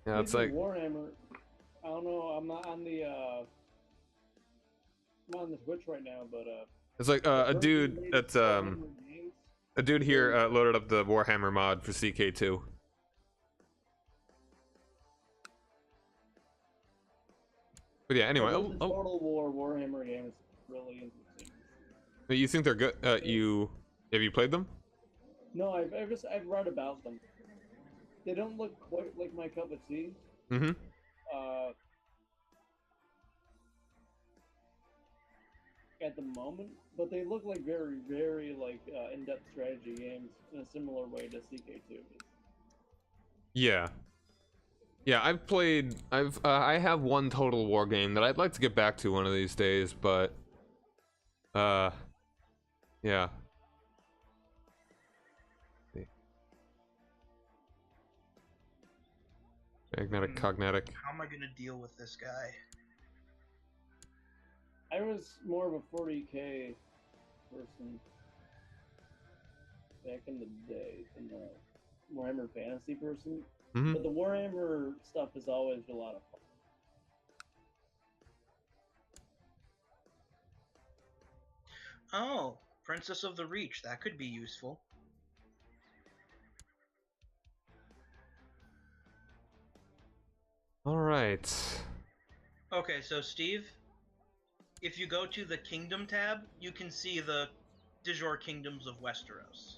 Yeah, it's like Warhammer. I don't know. I'm not on the. I'm on the Twitch right now, but it's like a dude that's a dude here loaded up the Warhammer mod for CK2. But yeah, anyway, the Total War Warhammer game is really interesting. You think they're good? Have you played them? No, I've read about them. They don't look quite like my cup of tea. Mm-hmm. At the moment, but they look like very, very like in-depth strategy games in a similar way to CK2 is. Yeah. Yeah, I have one Total War game that I'd like to get back to one of these days, but yeah. Magnetic, cognetic. How am I gonna deal with this guy? I was more of a 40k person back in the day than a Warhammer fantasy person. Mm-hmm. But the Warhammer stuff is always a lot of fun. Oh, Princess of the Reach. That could be useful. Alright. Okay, so Steve, if you go to the Kingdom tab, you can see the de jure kingdoms of Westeros.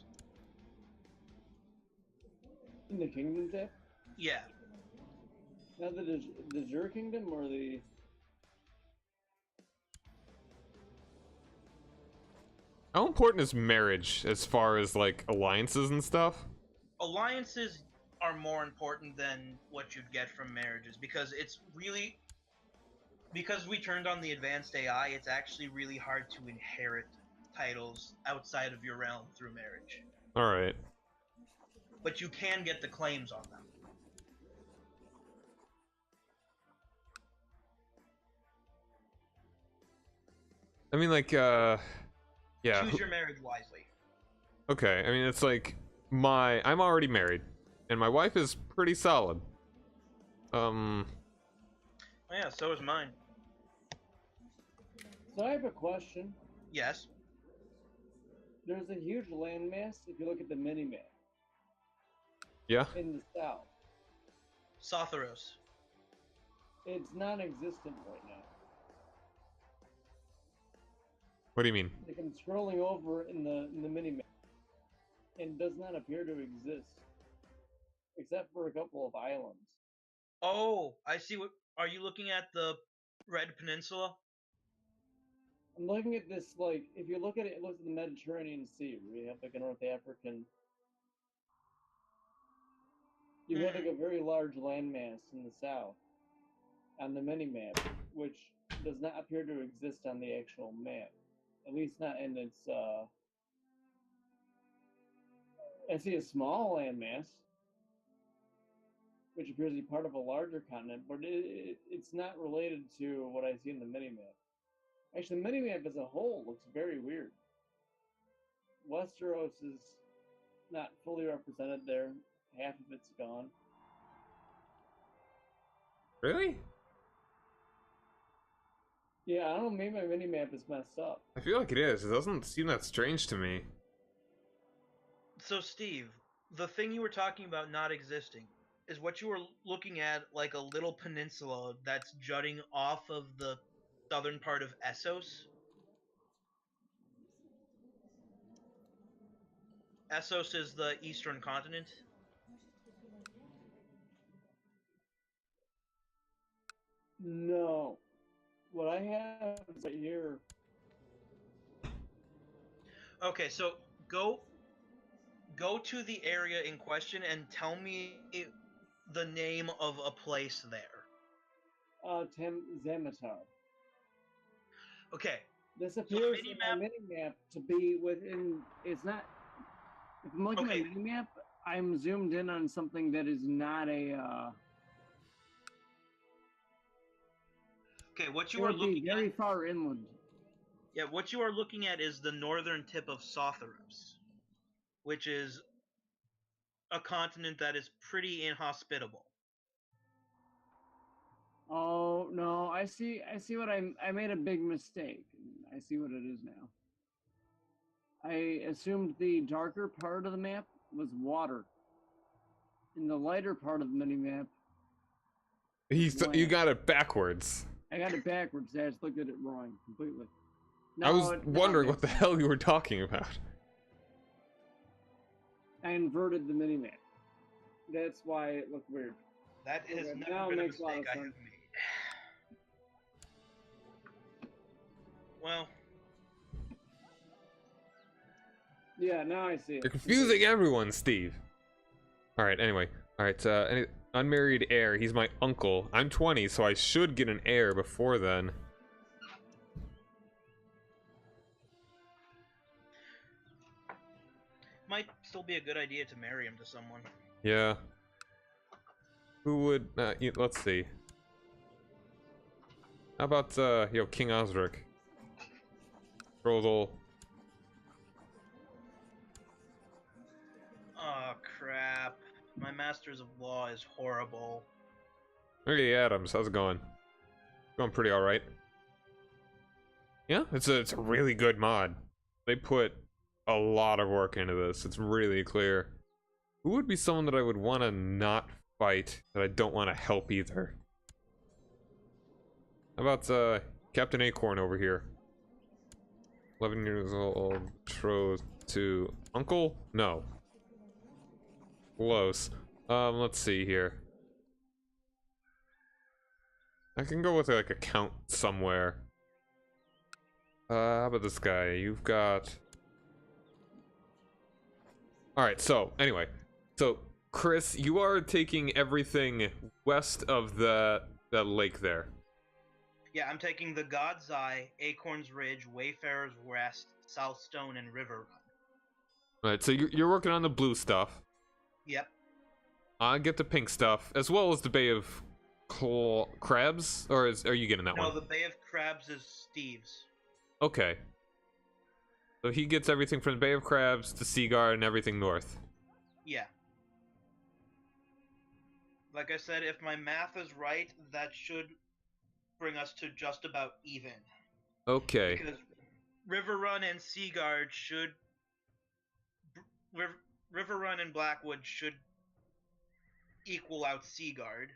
In the Kingdom tab? Yeah. Not the de jure kingdom or the. How important is marriage as far as like alliances and stuff? Alliances are more important than what you'd get from marriages because it's really, because we turned on the advanced AI, it's actually really hard to inherit titles outside of your realm through marriage. Alright. But you can get the claims on them. I mean, like, yeah. Choose your marriage wisely. Okay, I mean, it's like I'm already married, and my wife is pretty solid. Oh, yeah, so is mine. So I have a question. Yes. There's a huge landmass if you look at the mini-map. Yeah. In the south. Sothoros. It's non-existent right now. What do you mean? Like I'm scrolling over in the mini-map, and does not appear to exist, except for a couple of islands. Oh, I see. What are you looking at? The Red Peninsula? I'm looking at this, like, if you look at it, it looks at the Mediterranean Sea, where you have like a North African. You had like a very large landmass in the south on the mini map, which does not appear to exist on the actual map. At least not in its. I see a small landmass, which appears to be part of a larger continent, but it's not related to what I see in the minimap. Actually, the minimap as a whole looks very weird. Westeros is not fully represented there. Half of it's gone. Really? Yeah, I don't know, maybe my minimap is messed up. I feel like it is. It doesn't seem that strange to me. So, Steve, the thing you were talking about not existing is what you were looking at, like a little peninsula that's jutting off of the southern part of Essos. Essos is the eastern continent. No. What I have is right here. Okay, so go to the area in question and tell me the name of a place there. Zamatar. Okay. This appears in my minimap to be within. It's not. If I'm looking at a minimap, I'm zoomed in on something that is not a. Okay, what you are looking very far inland. Yeah, what you are looking at is the northern tip of Sotheros, which is a continent that is pretty inhospitable. Oh no, I see what I made a big mistake. I see what it is now. I assumed the darker part of the map was water. In the lighter part of the mini-map, You got it backwards. I got it backwards. I just looked at it wrong completely. I was wondering what the hell you were talking about. I inverted the mini-map. That's why it looked weird. That has never been a mistake I have made. Well. Yeah, now I see it. You're confusing everyone, Steve. Alright, anyway. Alright, unmarried heir. He's my uncle. I'm 20, so I should get an heir before then. Might still be a good idea to marry him to someone. Yeah. Who would, let's see. How about, King Osric? Rodel. Oh, crap. My Masters of Law is horrible. Hey, Adams, how's it going? Going pretty alright. Yeah, it's a really good mod. They put a lot of work into this. It's really clear. Who would be someone that I would want to not fight, that I don't want to help either? How about, Captain Acorn over here? 11 years old, betrothed to uncle? No. Close. Let's see here. I can go with like a count somewhere. How about this guy? You've got... Alright, so, anyway. So, Chris, you are taking everything west of the lake there. Yeah, I'm taking the God's Eye, Acorn's Ridge, Wayfarer's Rest, Southstone, and River Run. Alright, so you're working on the blue stuff. Yep. I get the pink stuff, as well as the Bay of Crabs? Or are you getting that one? No, the Bay of Crabs is Steve's. Okay. So he gets everything from the Bay of Crabs to Seaguard and everything north. Yeah. Like I said, if my math is right, that should bring us to just about even. Okay. Because River Run and Seaguard should... River Run and Blackwood should equal out Seaguard.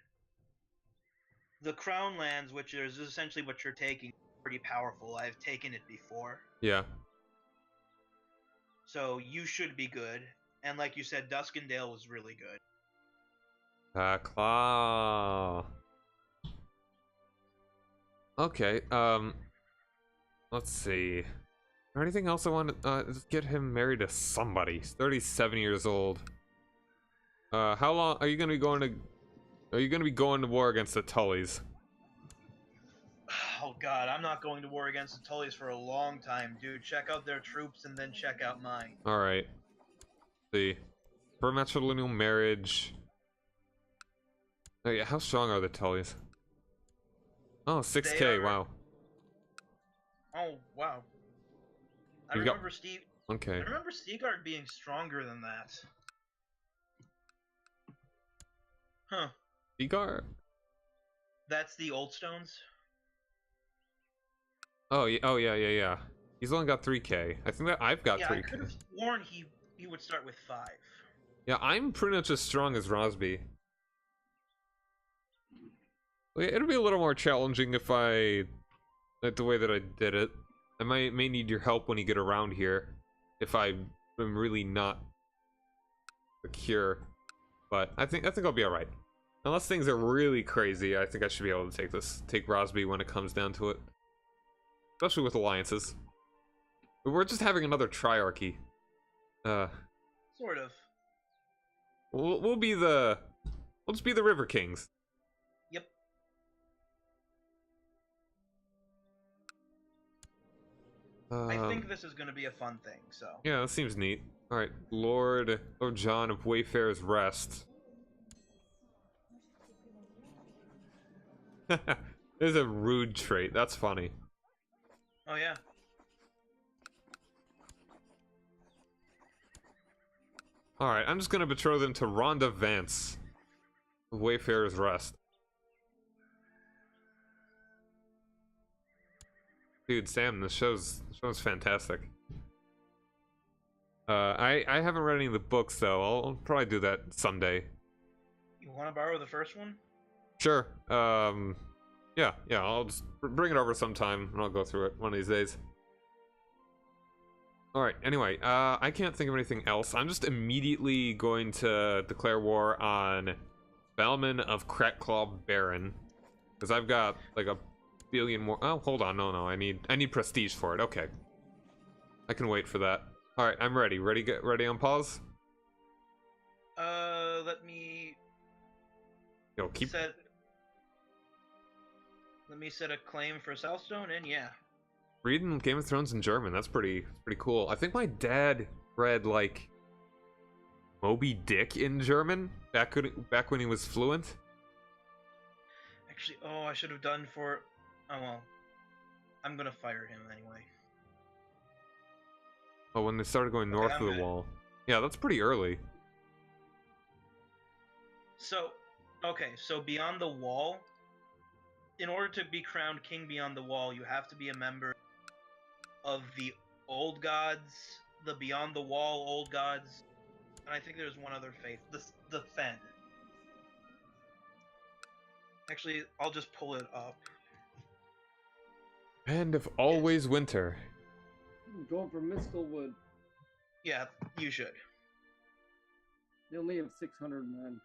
The Crown Lands, which is essentially what you're taking, pretty powerful. I've taken it before. Yeah. So you should be good. And like you said, Duskendale was really good. Claw. Okay, let's see. Is there anything else I want to, get him married to somebody? He's 37 years old. How long are you gonna be going to? Are you gonna be going to war against the Tullys? Oh god, I'm not going to war against the Tullys for a long time, dude. Check out their troops and then check out mine. All right. See, for matrilineal marriage. Oh yeah, how strong are the Tullys? Oh, 6K. Wow. Oh wow. I You got- remember Steve. Okay. I remember Seagard being stronger than that. Huh. Seagar? That's the Old Stones. Oh yeah. Oh yeah. He's only got 3K. I think that I've got Yeah, 3K. I could have sworn he would start with 5. Yeah, I'm pretty much as strong as Rosby. Well, yeah, it'll be a little more challenging if I, like the way that I did it. I may need your help when you get around here, if I am really not secure. But I think I'll be all right. Unless things are really crazy, I think I should be able to take Rosby when it comes down to it. Especially with alliances. But we're just having another triarchy. Sort of. We'll just be the River Kings. Yep. I think this is going to be a fun thing, so. Yeah, that seems neat. Alright, Lord John of Wayfarer's Rest. There's a rude trait, that's funny. Oh yeah. Alright, I'm just gonna betroth them to Rhonda Vance of Wayfarer's Rest. Dude, Sam, this show's fantastic. I haven't read any of the books though. I'll probably do that someday. You want to borrow the first one? Sure. Yeah, I'll just bring it over sometime and I'll go through it one of these days. Alright, anyway, I can't think of anything else. I'm just immediately going to declare war on Balman of Crackclaw Baron. Because I've got like a billion more. Oh, hold on, no, I need prestige for it. Okay. I can wait for that. Alright, I'm ready. Ready on pause? Let me Yo, keep Let me set a claim for Southstone, and yeah. reading Game of Thrones in German. That's pretty cool. I think my dad read like Moby Dick in German back when he was fluent. Actually, I should have done for. Oh well, I'm gonna fire him anyway. Oh, when they started going north of the wall. Yeah, that's pretty early. So, okay, so Beyond the Wall. In order to be crowned King Beyond the Wall, you have to be a member of the Old Gods, the Beyond the Wall Old Gods, and I think there's one other faith, the Fen. Actually, I'll just pull it up. End of Always Winter. I'm going for Mistlewood. Yeah, you should. They only have 600 men,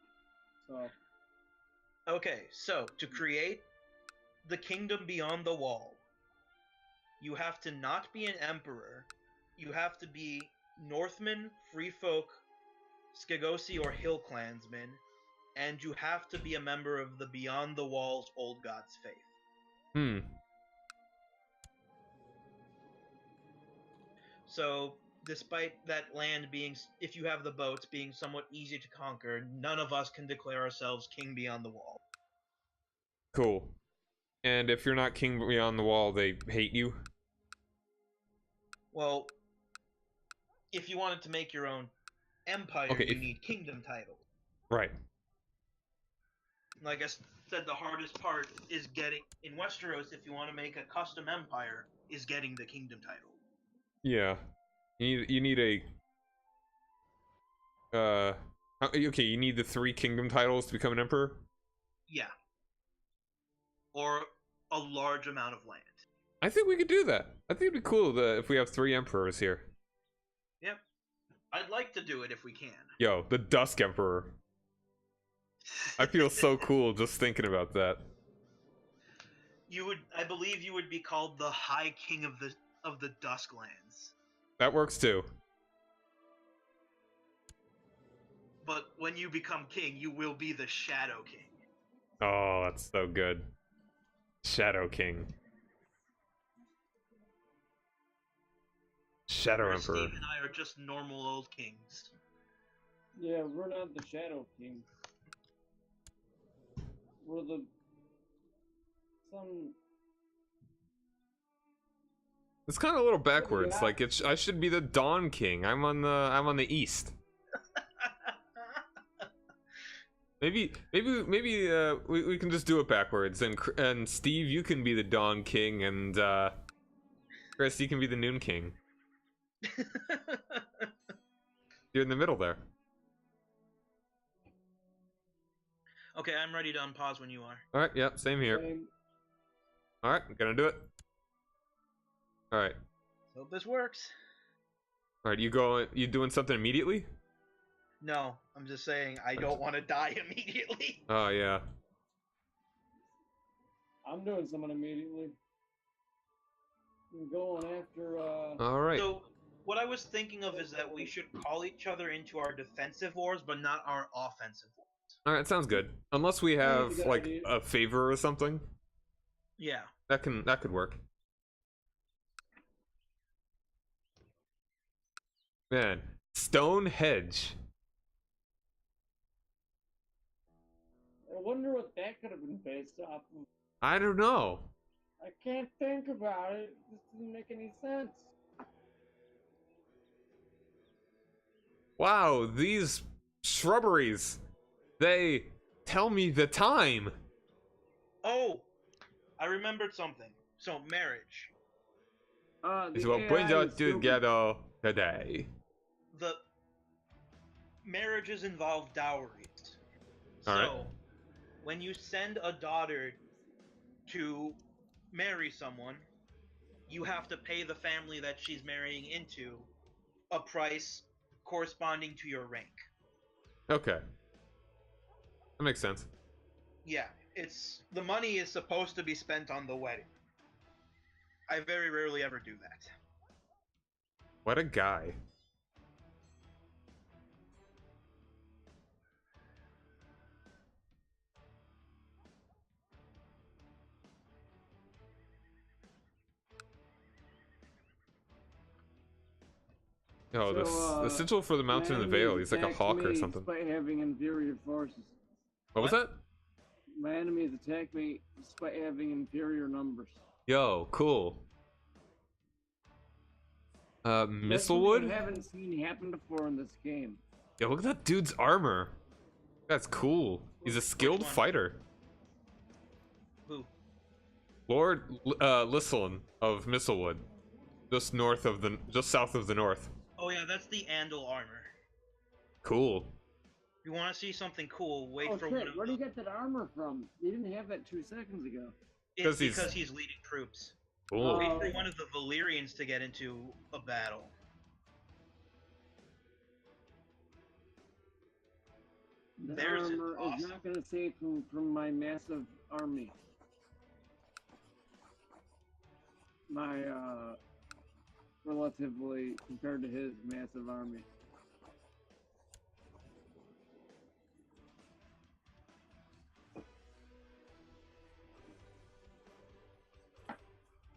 so. Okay, so to create the Kingdom Beyond the Wall, you have to not be an emperor. You have to be Northman, Free Folk, Skigosi, or Hill Clansmen, and you have to be a member of the Beyond the Wall's Old Gods faith. So, despite that land being, if you have the boats, being somewhat easy to conquer, none of us can declare ourselves King Beyond the Wall. Cool. And if you're not King Beyond the Wall, they hate you? Well, if you wanted to make your own empire, you need kingdom titles. Right. Like I said, the hardest part is getting, in Westeros, if you want to make a custom empire, is getting the kingdom title. Yeah. You need a... okay, you need the 3 kingdom titles to become an emperor? Yeah. Or a large amount of land. I think we could do that. I think it'd be cool if we have 3 emperors here. Yep. I'd like to do it if we can. Yo, the Dusk Emperor. I feel so cool just thinking about that. I believe you would be called the High King of the Dusklands. That works too. but when you become king, you will be the Shadow King. Oh, that's so good. Shadow King. Shadow Where Emperor. Steve and I are just normal old kings. Yeah, we're not the Shadow King. We're the some. It's kind of a little backwards. Yeah. Like I should be the Dawn King. I'm on the east. Maybe we can just do it backwards. And Steve, you can be the Dawn King, and Chris, you can be the Noon King. You're in the middle there. Okay, I'm ready to unpause when you are. All right. Yep. Same here. Same. All right. I'm gonna do it. All right. Hope this works. All right. You doing something immediately? No, I'm just saying I don't want to die immediately. Oh yeah. I'm doing someone immediately. I'm going after. All right. So, what I was thinking of is that we should call each other into our defensive wars, but not our offensive wars. All right. Sounds good. Unless we have good like idea. a favor or something, Yeah. that could work. Man, Stonehenge. I wonder what that could have been based off of. I don't know. I can't think about it. This doesn't make any sense. Wow, these shrubberies, they tell me the time. Oh, I remembered something. So, marriage. It's what brings us together today. The marriages involve dowries. So, Alright. when you send a daughter to marry someone, you have to pay the family that she's marrying into a price corresponding to your rank. Okay. That makes sense. Yeah, the money is supposed to be spent on the wedding. I very rarely ever do that. What a guy. Yo, the sigil for the mountain in the Vale, he's like a hawk or something. Despite having inferior forces. What was that? My enemies attack me despite having inferior numbers. Yo, cool. That's something Mistlewood? I haven't seen happen before in this game. Yo, look at that dude's armor. That's cool. He's a skilled one? fighter. Who? Lord Lissalin of Mistlewood. Just south of the north. Oh yeah, that's the Andal armor. Cool. If you want to see something cool, wait Oh for one shit, of where do you them. get that armor from? You didn't have that 2 seconds ago. It's 'Cause he's- because he's leading troops. Cool. Wait for one of the Valyrians to get into a battle. The Theirs is armor is awesome. not going to save from my massive army. My, relatively compared to his massive army.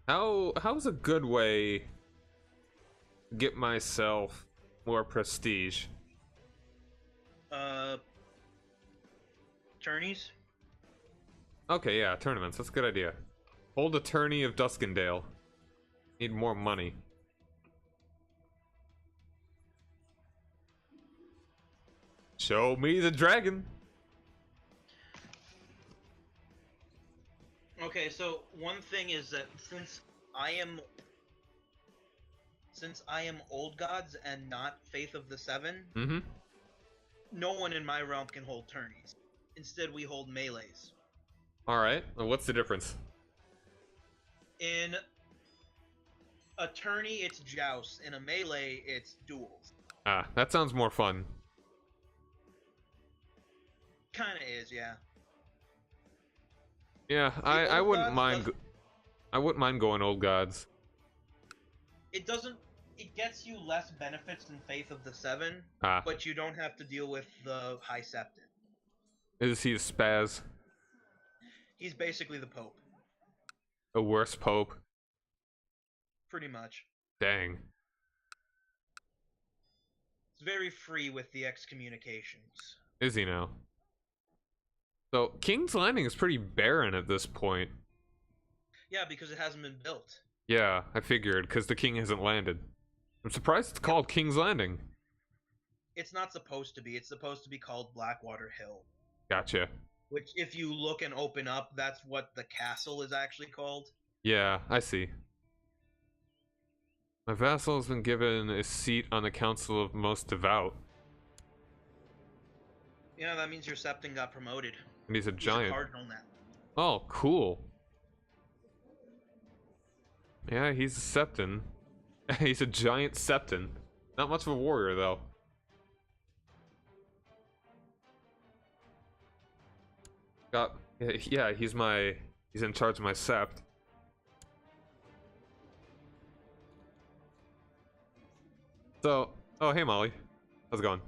How's a good way to get myself more prestige? Tourneys? Okay, yeah, tournaments. That's a good idea. Hold a tourney of Duskendale. Need more money. Show me the dragon. Okay, so one thing is that since I am Old Gods and not Faith of the Seven, Mm-hmm. no one in my realm can hold tourneys. Instead, we hold melees. Alright, well, what's the difference? In a tourney, it's joust. In a melee, it's duels. Ah, that sounds more fun. Kinda is, yeah. Yeah, I Old wouldn't Gods mind. doesn't- I wouldn't mind going Old Gods. It doesn't it gets you less benefits than Faith of the Seven, Ah, but you don't have to deal with the High Septon. is he a spaz? He's basically the Pope, A worse pope? pretty much. Dang. He's very free with the excommunications. Is he now? So, King's Landing is pretty barren at this point. Yeah, because it hasn't been built. Yeah, I figured, because the king hasn't landed. I'm surprised it's called King's Landing. It's not supposed to be. It's supposed to be called Blackwater Hill. Gotcha. Which, if you look and open up, that's what the castle is actually called. Yeah, I see. My vassal has been given a seat on the Council of Most Devout. Yeah, that means your Septon got promoted. And he's a He's a giant. cardinal now. Oh, cool. Yeah, he's a Septon. He's a giant Septon. Not much of a warrior, though. Yeah, he's in charge of my sept. So, oh hey Molly, how's it going?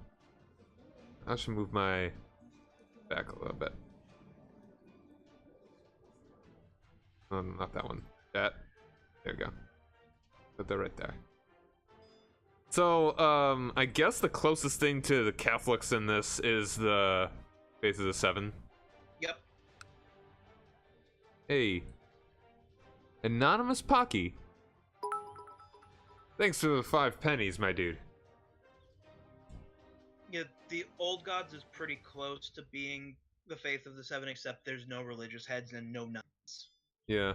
I should move my back a little bit. Not that one. That. There we go. Put that right there. So, I guess the closest thing to the Catholics in this is the Faith of the Seven. Yep. Hey. Anonymous Pocky. Thanks for the 5 pennies, my dude. Yeah, the Old Gods is pretty close to being the Faith of the Seven, except there's no religious heads and no nuns. Yeah.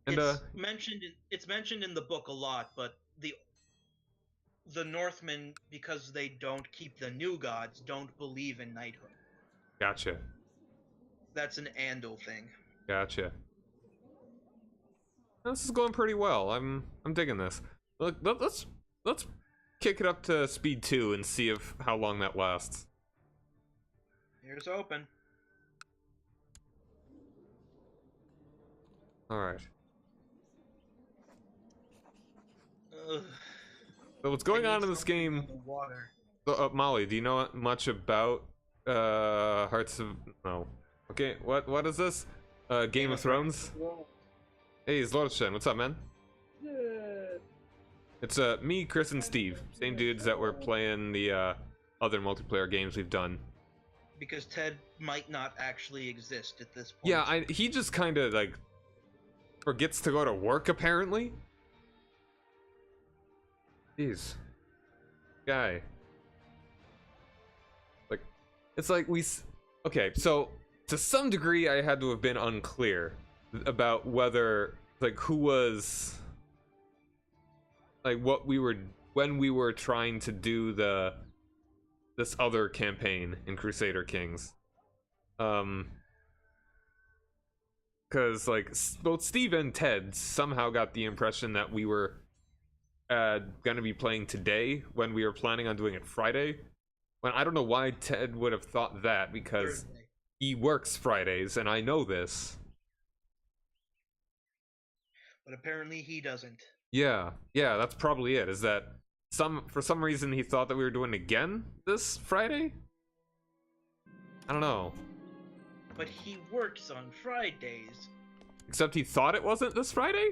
And it's mentioned in the book a lot, but the Northmen, because they don't keep the new gods, don't believe in knighthood. Gotcha. That's an Andal thing. Gotcha. This is going pretty well. I'm digging this. Look, let's kick it up to speed 2 and see if how long that lasts. Here's open. All right. Ugh. So what's going on in this game? Water. Molly, do you know much about Hearts of No? Okay, what is this? Game of Thrones? Well, Hey, it's Lordshin. What's up, man? yeah. It's me, Chris, and Steve. Same dudes that were playing the other multiplayer games we've done. Because Ted might not actually exist at this point. Yeah, he just kind of like forgets to go to work apparently. Jeez, guy. Like, it's like okay. So to some degree, I had to have been unclear about whether like who was like what we were when we were trying to do this other campaign in Crusader Kings. Because like both Steve and Ted somehow got the impression that we were gonna be playing today when we were planning on doing it Friday. When I don't know why Ted would have thought that, because Thursday. he works Fridays and I know this. But apparently he doesn't. Yeah, that's probably it. Is that for some reason he thought that we were doing it again this Friday? I don't know. But he works on Fridays. Except he thought it wasn't this Friday?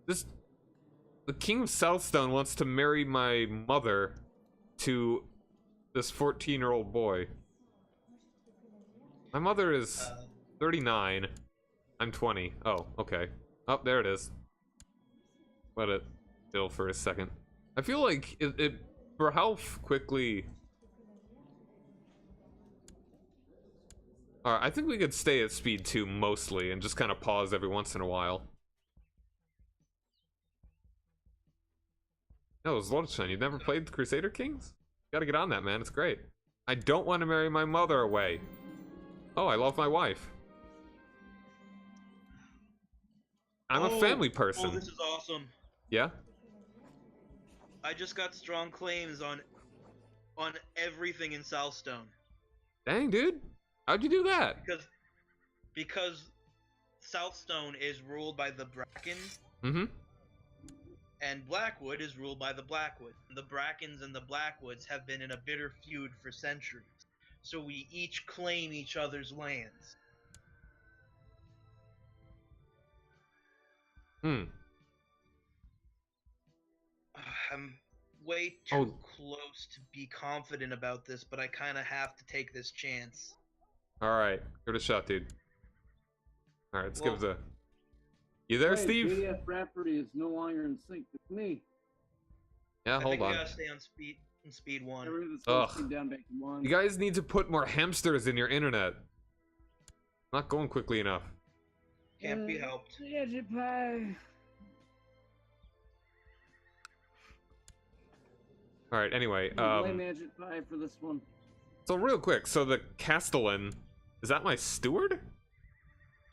The King of Southstone wants to marry my mother to this 14-year-old boy. My mother is 39. I'm 20. Oh, okay. Oh, there it is. Let it fill for a second. I feel like it for how quickly... Alright, I think we could stay at speed 2 mostly and just kind of pause every once in a while. No, it's Lordshine. You've never played Crusader Kings? You gotta get on that, man. It's great. I don't want to marry my mother away. Oh, I love my wife. I'm a family person. Oh, this is awesome. Yeah? I just got strong claims on everything in Southstone. Dang, dude. How'd you do that? Because Southstone is ruled by the Brackens, Mm-hmm. and Blackwood is ruled by the Blackwood. The Brackens and the Blackwoods have been in a bitter feud for centuries, so we each claim each other's lands. Hmm. I'm way too close to be confident about this, but I kind of have to take this chance. Alright, give it a shot, dude. Alright, let's give it Well- a... You there, Wait, Steve? JDF Rafferty is no longer in sync with me. Yeah, I hold think we on. gotta stay on speed I one. remember this Ugh. whole down back to one. You guys need to put more hamsters in your internet. Not going quickly enough. Can't be helped. Gadget pie. Alright, anyway, Blame Gadget pie for this one. so real quick, so the Castellan, is that my steward?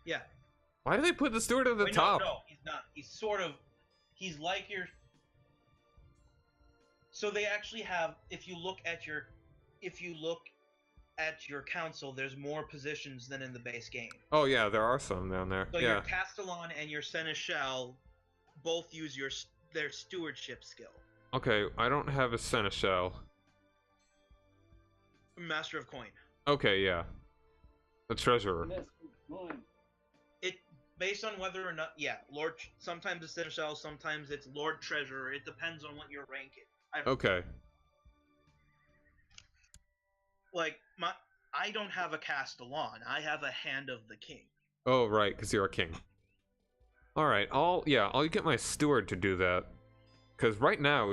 Yeah. Why do they put the steward at the Wait, top? No, he's not. He's sort of. He's like your. So they actually have. If you look at your council, there's more positions than in the base game. Oh yeah, there are some down there. So Yeah. your Castellan and your Seneschal both use their stewardship skill. Okay, I don't have a seneschal. Master of Coin. Okay, yeah. The treasurer. Yes, fine. It based on whether or not, yeah, Lord. Sometimes it's Seneschal, sometimes it's Lord Treasurer. It depends on what your rank is. Okay. Like I don't have a Castellan. I have a Hand of the King. Oh right, because you're a king. Alright, I'll get my steward to do that. Because right now,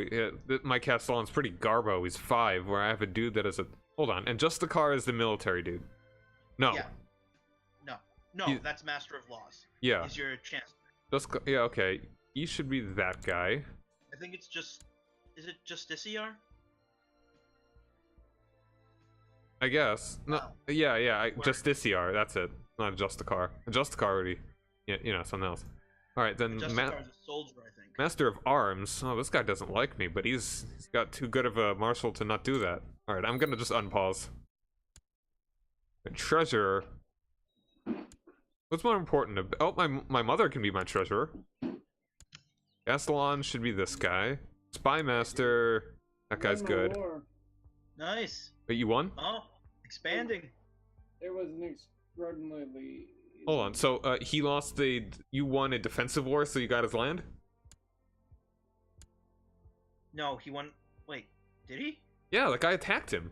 my Castellan's pretty garbo. He's 5, where I have a dude that is a... Hold on, and just the car is the military dude. No. Yeah. No, He- that's Master of Laws. Yeah. Is your Chancellor. Yeah, okay. He should be that guy. I think it's just. Is it Justiciar? I guess. No. No. Yeah. Justiciar, that's it. Not just the car. Just the car already. Yeah, something else. Alright, then Justiciar is a soldier, I think. Master of Arms. Oh, this guy doesn't like me, but he's got too good of a marshal to not do that. Alright, I'm gonna just unpause. And treasurer. What's more important? Oh, my mother can be my treasurer. Castellan should be this guy. Spy Master. That guy's Won my good. war. Nice. But you won? Oh, expanding. It was an extraordinarily. Hold on. So he lost you won a defensive war, so you got his land? No, he won. Wait, did he? Yeah, the guy attacked him.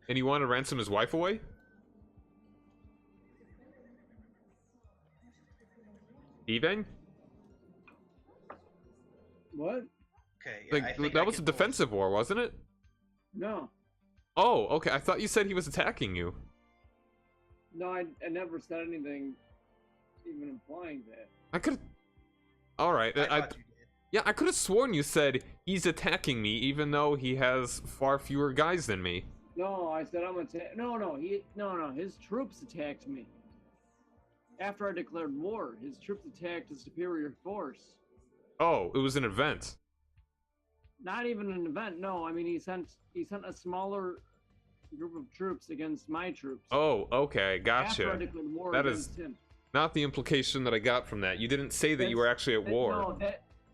And he wanted to ransom his wife away? Even? What? Okay. Yeah, I Like think that I was a can- defensive war, wasn't it? No. Oh, okay. I thought you said he was attacking you. No, I never said anything even implying that. I could. All right. I thought you did. Yeah, I could have sworn you said he's attacking me, even though he has far fewer guys than me. No, I said I'm attack. No, his troops attacked me. After I declared war, his troops attacked a superior force. Oh, it was an event. Not even an event. No, I mean he sent a smaller group of troops against my troops. Oh, okay, After I gotcha. declared war That against is him. not the implication that I got from that. You didn't say that you were actually at war.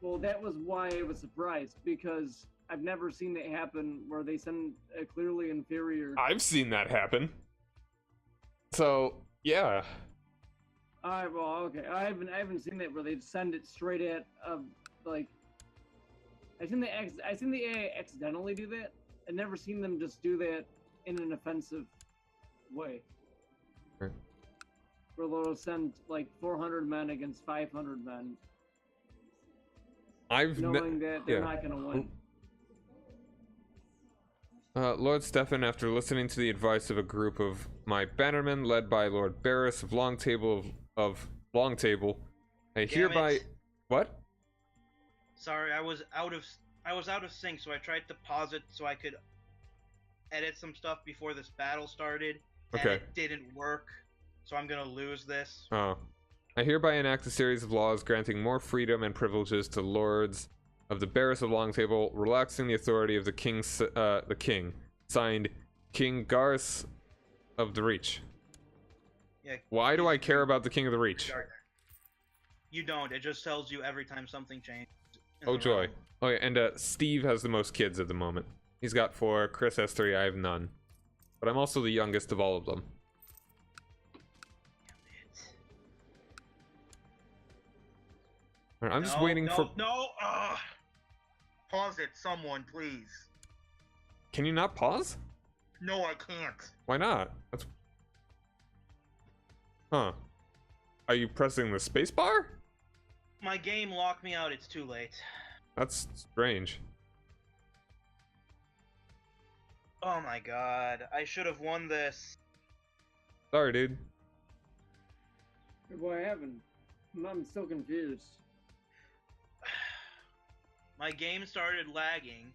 No, that was why I was surprised, because I've never seen that happen where they send a clearly inferior. I've seen that happen. So, yeah. Alright, well, okay. I haven't seen that where they send it straight at like. I've seen the AI accidentally do that. I've never seen them just do that in an offensive way. Right. Where they'll send like 400 men against 500 men, knowing that they're not gonna win. Lord Stefan, after listening to the advice of a group of my bannermen led by Lord Barris of Long Table, I hereby... it. What? Sorry, I was out of sync, so I tried to pause it so I could edit some stuff before this battle started. And Okay. it didn't work, so I'm gonna lose this. Oh. I hereby enact a series of laws granting more freedom and privileges to lords of the Barris of Long Table, relaxing the authority of the king. Signed, King Garth of the Reach. Yeah. Why do he's I care green about the King of the Reach? Gardener. You don't. It just tells you every time something changes. in Oh the joy. realm. Oh yeah, and Steve has the most kids at the moment. He's got 4. Chris has 3. I have none. But I'm also the youngest of all of them. Alright, I'm just waiting for. No! Pause it, someone, please. Can you not pause? No, I can't. Why not? That's. Huh. Are you pressing the spacebar? My game locked me out. It's too late. That's strange. Oh my god. I should have won this. Sorry, dude. Boy, I haven't. I'm still confused. My game started lagging,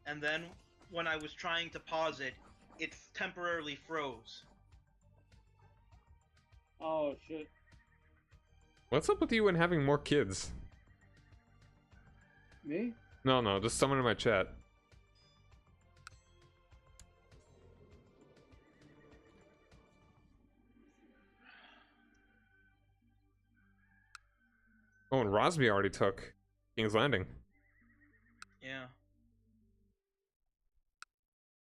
and then when I was trying to pause it, it temporarily froze. Oh shit. What's up with you and having more kids? Me? No, just someone in my chat. Oh, and Rosby already took King's Landing. Yeah.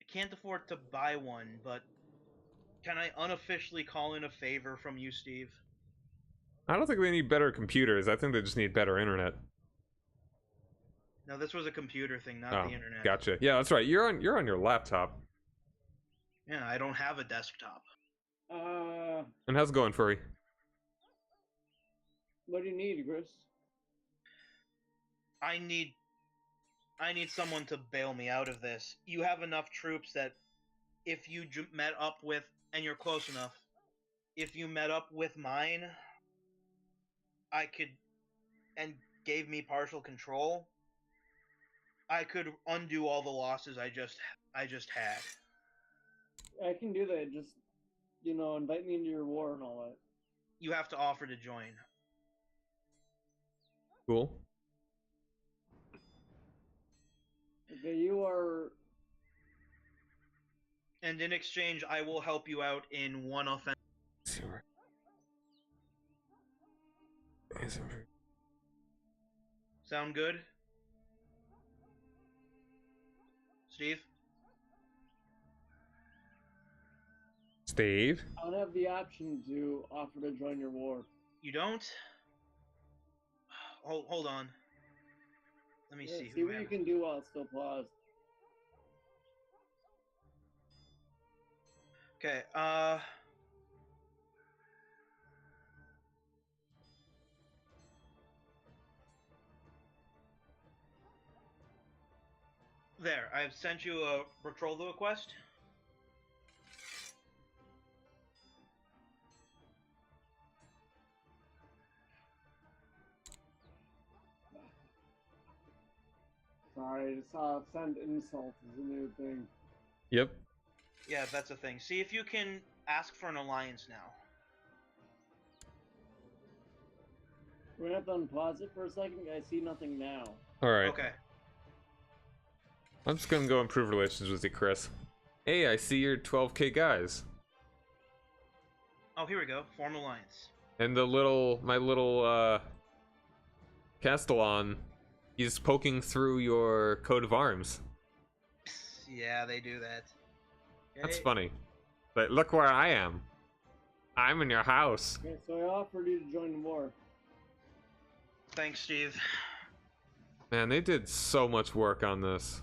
I can't afford to buy one, but can I unofficially call in a favor from you, Steve? I don't think they need better computers. I think they just need better internet. No, this was a computer thing, not Oh, the internet. gotcha. Yeah, that's right. You're on your laptop. Yeah, I don't have a desktop. And how's it going, Furry? What do you need, Chris? I need someone to bail me out of this. You have enough troops that if you met up with, and you're close enough, if you met up with mine, I could, and gave me partial control, I could undo all the losses I just had. I can do that. Just, invite me into your war and all that. You have to offer to join. Cool. Okay, you are. And in exchange, I will help you out in one offensive. Sound good? Steve? Steve? I don't have the option to offer to join your war. You don't? Hold on. Let me see See who what you has- can do while it's still paused. Okay, there, I've sent you a betrothal request. Sorry, I just saw send insult is a new thing. Yep. Yeah, that's a thing. See if you can ask for an alliance now. We're gonna have to unpause it for a second. I see nothing now. Alright. Okay. I'm just gonna go improve relations with you, Chris. Hey, I see you're 12k guys. Oh, here we go. Form alliance. And my little Castellan, he's poking through your coat of arms. Yeah, they do that. That's Okay. funny. But look where I am. I'm in your house. Okay, so I offered you to join the war. Thanks, Steve. Man, they did so much work on this.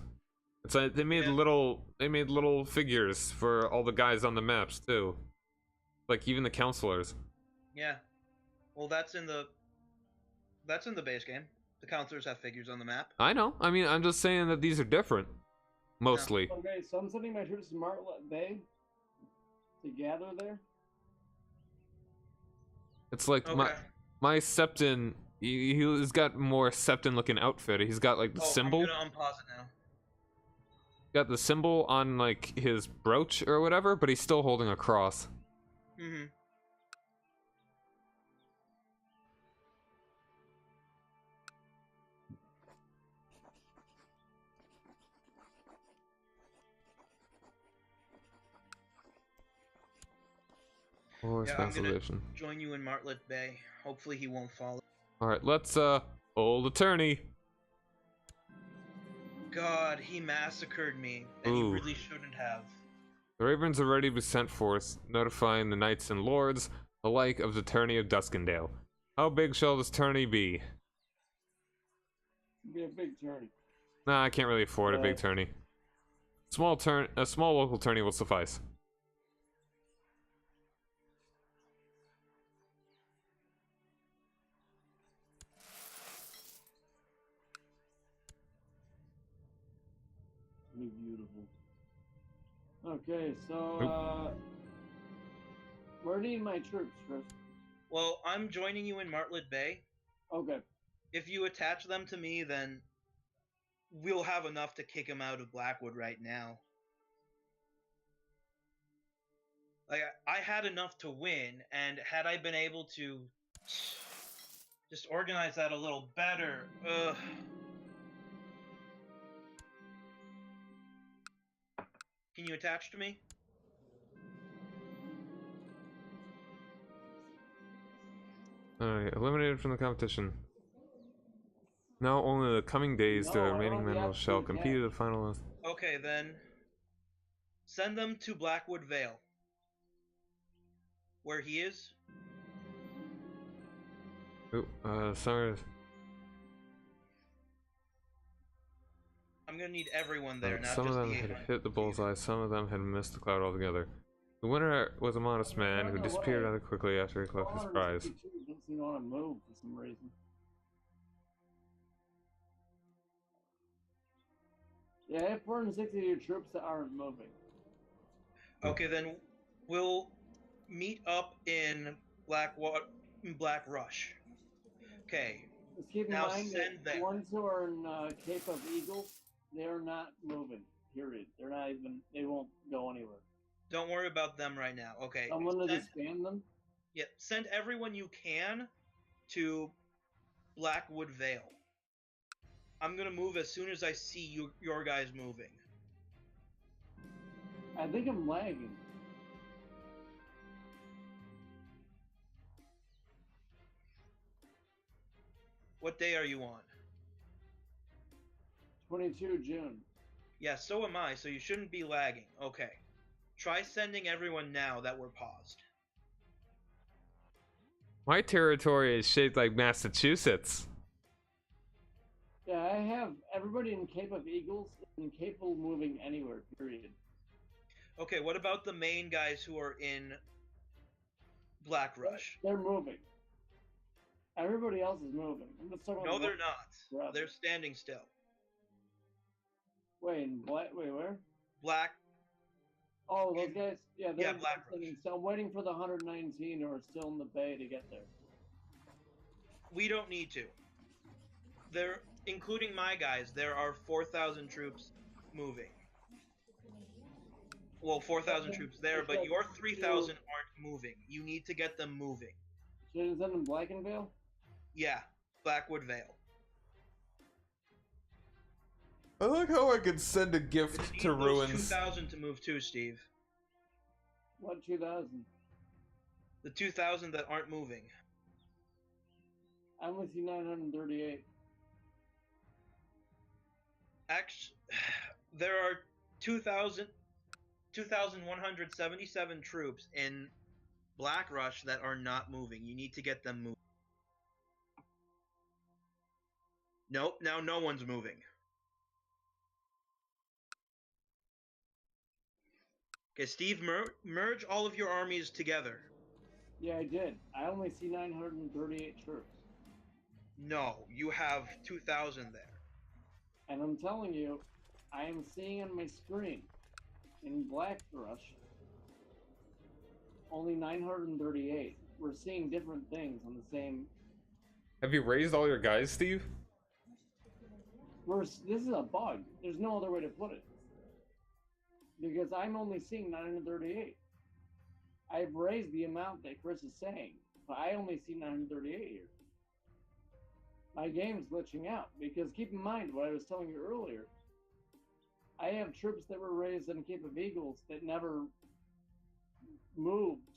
It's like they made Yeah. little figures for all the guys on the maps too. Like even the counselors. Yeah. Well, that's in the base game. The counselors have figures on the map. I know. I mean, I'm just saying that these are different. Mostly. Okay, so I'm sending my troops to Martlet Bay to gather there. It's like Okay. my Septon. He's got more Septon looking outfit. He's got like the symbol. I'm gonna unpause it now. Got the symbol on like his brooch or whatever, but he's still holding a cross. Mm-hmm. Or Yeah, I'm gonna specialization. join you in Martlet Bay. Hopefully he won't follow. Alright, let's, old attorney. God, he massacred me, and he Ooh. really shouldn't have. The Ravens are ready to be sent forth, notifying the knights and lords alike of the tourney of Duskendale. How big shall this tourney be? It'd be a big tourney. Nah, I can't really afford a big tourney. A small local tourney will suffice. It'd be beautiful. Okay, so where do you need my troops, Chris? Well, I'm joining you in Martlet Bay. Okay. If you attach them to me, then we'll have enough to kick him out of Blackwood right now. Like, I had enough to win, and had I been able to just organize that a little better, Can you attach to me? Alright, eliminated from the competition. Now only the coming days the No, I remaining don't men have shall to compete at the final. Okay, then. Send them to Blackwood Vale. Where he is? Ooh, sorry. I'm gonna need everyone there, not Some of just them the had 800. hit the bullseye, some of them had missed the cloud altogether. The winner was a modest man who disappeared rather quickly after he collected his prize. 462 don't seem to want to move for some reason. Yeah, I have 462 troops that aren't moving. Okay, then we'll meet up in Black Rush. Okay. Just keep in Now mind that send them. the ones who are in Cape of Eagles, they're not moving. Period. They're not even. They won't go anywhere. Don't worry about them right now. Okay. Someone to disband them. Yeah, send everyone you can to Blackwood Vale. I'm gonna move as soon as I see your guys moving. I think I'm lagging. What day are you on? 22 June. Yeah, so am I, so you shouldn't be lagging. Okay. Try sending everyone now that we're paused. My territory is shaped like Massachusetts. Yeah, I have everybody in Cape of Eagles incapable of moving anywhere, period. Okay, what about the main guys who are in Black Rush? They're moving. Everybody else is moving. I'm just talking No, about they're not. They're standing still. Wait, where? Black. Oh, those guys? Yeah, they're Black Rush. So I'm waiting for the 119 who are still in the bay to get there. We don't need to. There, including my guys, there are 4,000 troops moving. Well, 4,000 troops there, but your 3,000 aren't moving. You need to get them moving. Should I send them Blackenvale? Yeah, Blackwood Vale. I like how I could send a gift to ruins. 2,000 to move too, Steve. What 2,000? The 2,000 that aren't moving. I only see 938. Actually, there are 2,177 troops in Black Rush that are not moving. You need to get them moving. Nope, now no one's moving. Okay, Steve, merge all of your armies together. Yeah, I did. I only see 938 troops. No, you have 2,000 there. And I'm telling you, I am seeing on my screen, in Black Rush, only 938. We're seeing different things on the same... Have you raised all your guys, Steve? This is a bug. There's no other way to put it. Because I'm only seeing 938. I've raised the amount that Chris is saying, but I only see 938 here. My game's glitching out, because keep in mind what I was telling you earlier. I have troops that were raised in Cape of Eagles that never moved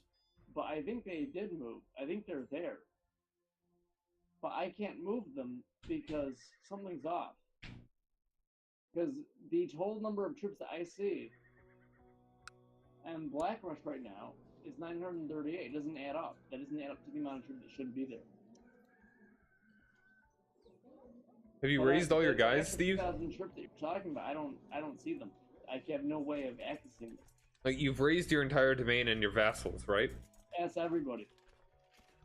but I think they did move. I think they're there. But I can't move them because something's off. Because the total number of troops that I see and Black Rush right now is 938. It doesn't add up. That doesn't add up to the amount of troops that should be there. Have you raised all your guys, Steve? 2,000 troops that you're talking about, I don't see them. I have no way of accessing them. Like, you've raised your entire domain and your vassals, right? Ask everybody.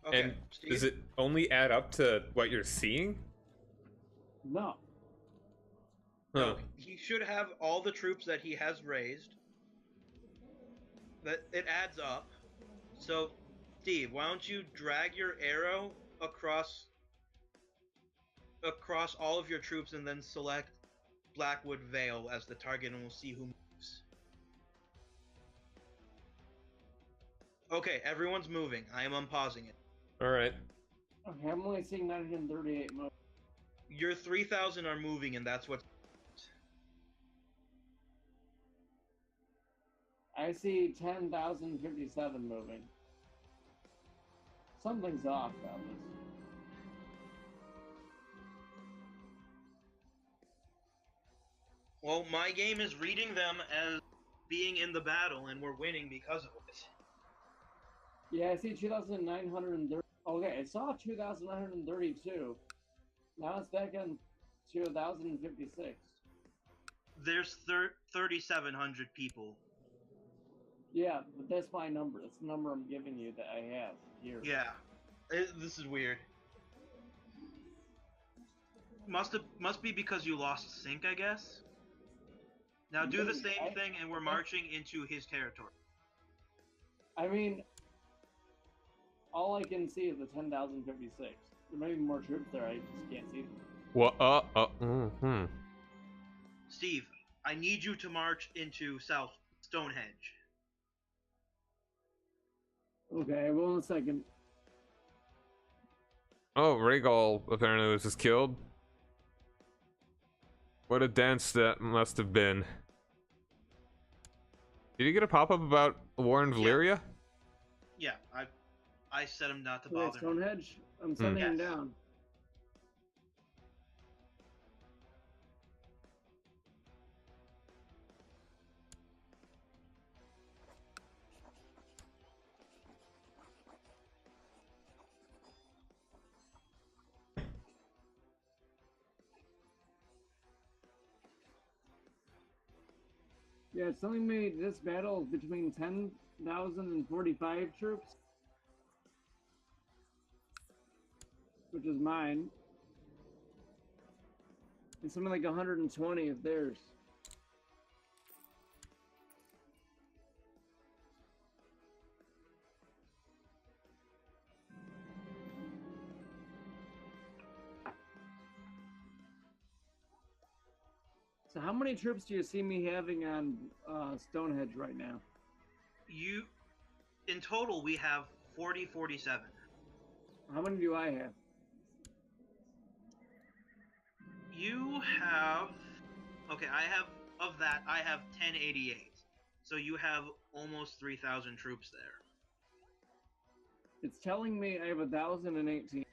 Okay, And Steve? does it only add up to what you're seeing? No. Huh. He should have all the troops that he has raised. That it adds up. So, Steve, why don't you drag your arrow across all of your troops and then select Blackwood Vale as the target, and we'll see who moves. Okay, everyone's moving. I am unpausing it. All right. Okay, I'm only seeing 938 move. Your 3,000 are moving, and that's what. I see 10,057 moving. Something's off about this. Well, my game is reading them as being in the battle, and we're winning because of it. Yeah, I see 2,930. Okay, I saw 2,932. Now it's back on 2,056. There's 3,700 people. Yeah, but that's my number. That's the number I'm giving you that I have here. Yeah, this is weird. Must be because you lost sync, I guess. Now do the same thing, and we're marching into his territory. I mean, all I can see is the 10,056. There may be more troops there. I just can't see them. What? Steve, I need you to march into South Stonehenge. Okay, I will in a second. Oh, Rhaegal apparently was just killed. What a dance that must have been. Did you get a pop-up about war in Valyria? Yeah, I set him not to Wait, bother. Stonehenge? I'm sending him Yes. down. Yeah, it's telling me this battle is between 10,000 and 45 troops. Which is mine. And something like 120 of theirs. So how many troops do you see me having on Stonehenge right now? In total, we have 47. How many do I have? You have... Okay, I have 1088. So you have almost 3,000 troops there. It's telling me I have 1,018.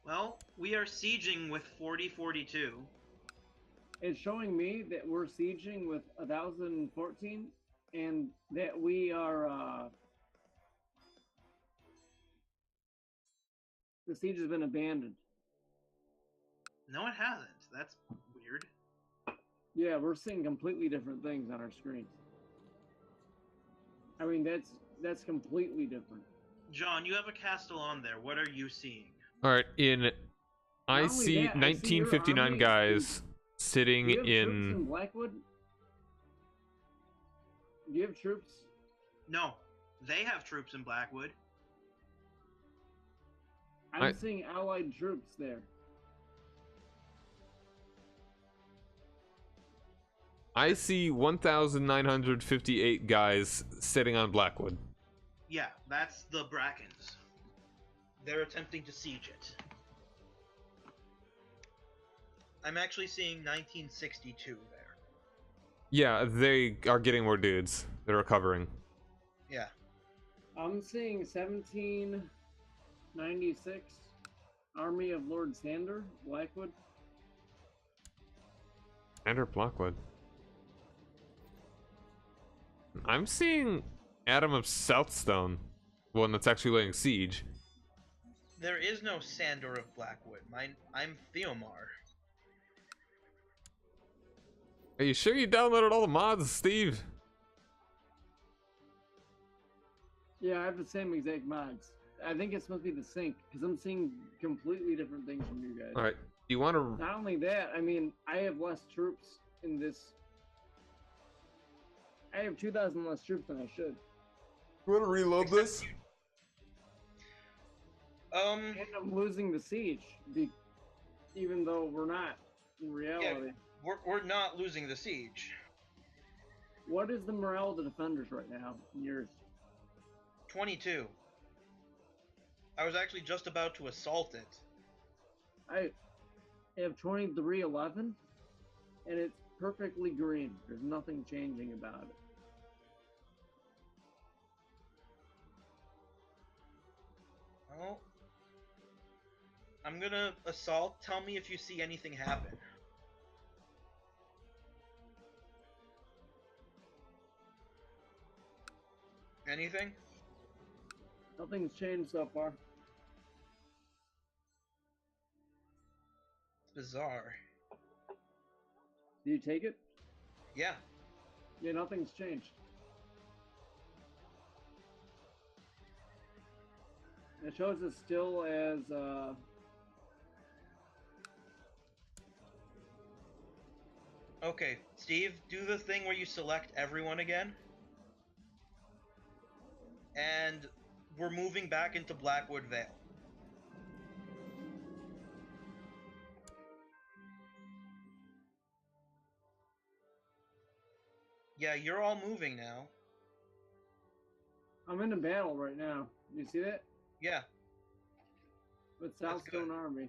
Well, we are sieging with 42. It's showing me that we're sieging with 1,014 and that we are the siege has been abandoned. No, it hasn't. That's weird. Yeah, we're seeing completely different things on our screens. I mean, that's completely different. John, you have a castle on there. What are you seeing? All right, I Not only see that, I see your 1959 army guys sitting Do you have troops in. in Blackwood? Do you have troops? No, they have troops in Blackwood. I'm seeing allied troops there. I see 1,958 guys sitting on Blackwood. Yeah, that's the Brackens. They're attempting to siege it. I'm actually seeing 1962 there. Yeah, they are getting more dudes. They're recovering. Yeah. I'm seeing 1796 Army of Lord Sander, Blackwood. Ender Blackwood. I'm seeing Adam of Southstone, one that's actually laying siege. There is no Sandor of Blackwood. I'm Theomar. Are you sure you downloaded all the mods, Steve? Yeah, I have the same exact mods. I think it's supposed to be the sync because I'm seeing completely different things from you guys. All right. Do you want to? Not only that, I mean, I have less troops in this. I have 2,000 less troops than I should. You want to reload this? And I'm losing the siege, even though we're not in reality. Yeah, we're not losing the siege. What is the morale of the defenders right now? Yours? 22. I was actually just about to assault it. I have 2311, and it's perfectly green. There's nothing changing about it. Well, I'm gonna assault. Tell me if you see anything happen. Anything? Nothing's changed so far. It's bizarre. Do you take it? Yeah. Yeah, nothing's changed. It shows it still as Okay, Steve, do the thing where you select everyone again. And we're moving back into Blackwood Vale. Yeah, you're all moving now. I'm in a battle right now. You see that? Yeah. With That's good. Southstone Army.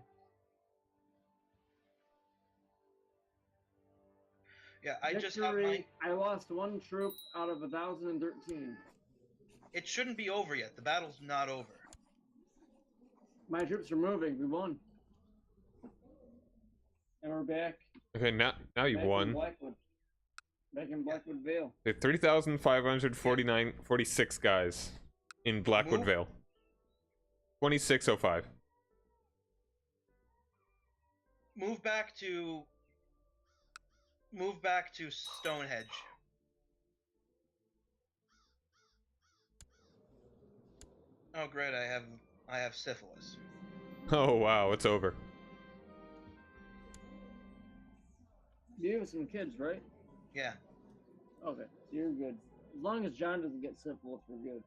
Yeah, I just have Victory, I lost one troop out of 1,013. It shouldn't be over yet. The battle's not over. My troops are moving. We won. And we're back. Okay, now you back in won. Blackwood. Back in Blackwood Vale. They have 3,546 guys in Blackwood Move. Vale. 2605. Move back to Stonehenge. Oh great, I have syphilis. Oh wow, it's over. You have some kids, right? Yeah. Okay, so you're good. As long as John doesn't get syphilis, we're good.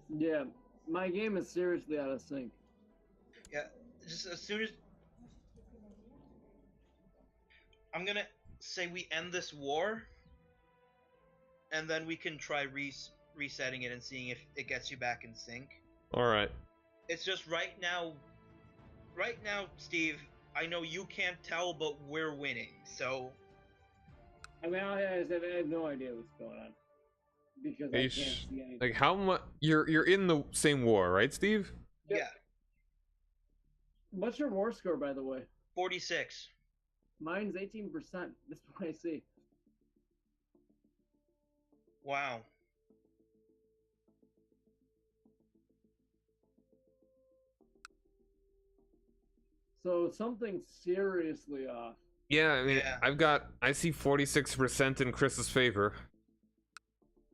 Yeah, my game is seriously out of sync. Yeah. Just as soon as I'm gonna say we end this war, and then we can try resetting it and seeing if it gets you back in sync. All right. It's just right now, Steve, I know you can't tell, but we're winning. So I mean, I have no idea what's going on because I can't see anything. Like how much you're in the same war, right, Steve? yeah, What's your war score, by the way? 46. Mine's 18%. That's what I see. Wow. So something's seriously off. Yeah, I mean, Yeah. I see 46% in Chris's favor.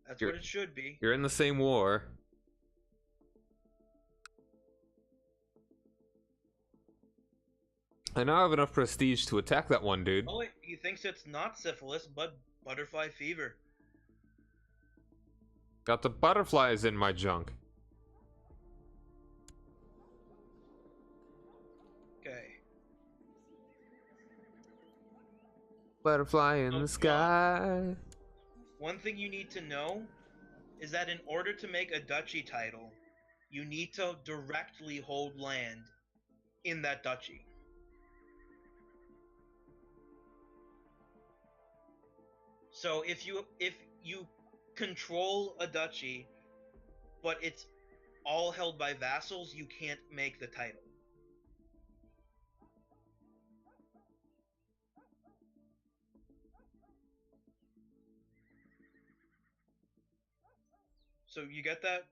That's You're- what it should be. You're in the same war. I now have enough prestige to attack that one dude. Oh, he thinks it's not syphilis, but butterfly fever. Got the butterflies in my junk. Okay. Butterfly in Oh, the sky. One thing you need to know is that in order to make a duchy title, you need to directly hold land in that duchy. So if you control a duchy, but it's all held by vassals, you can't make the title. So you get that?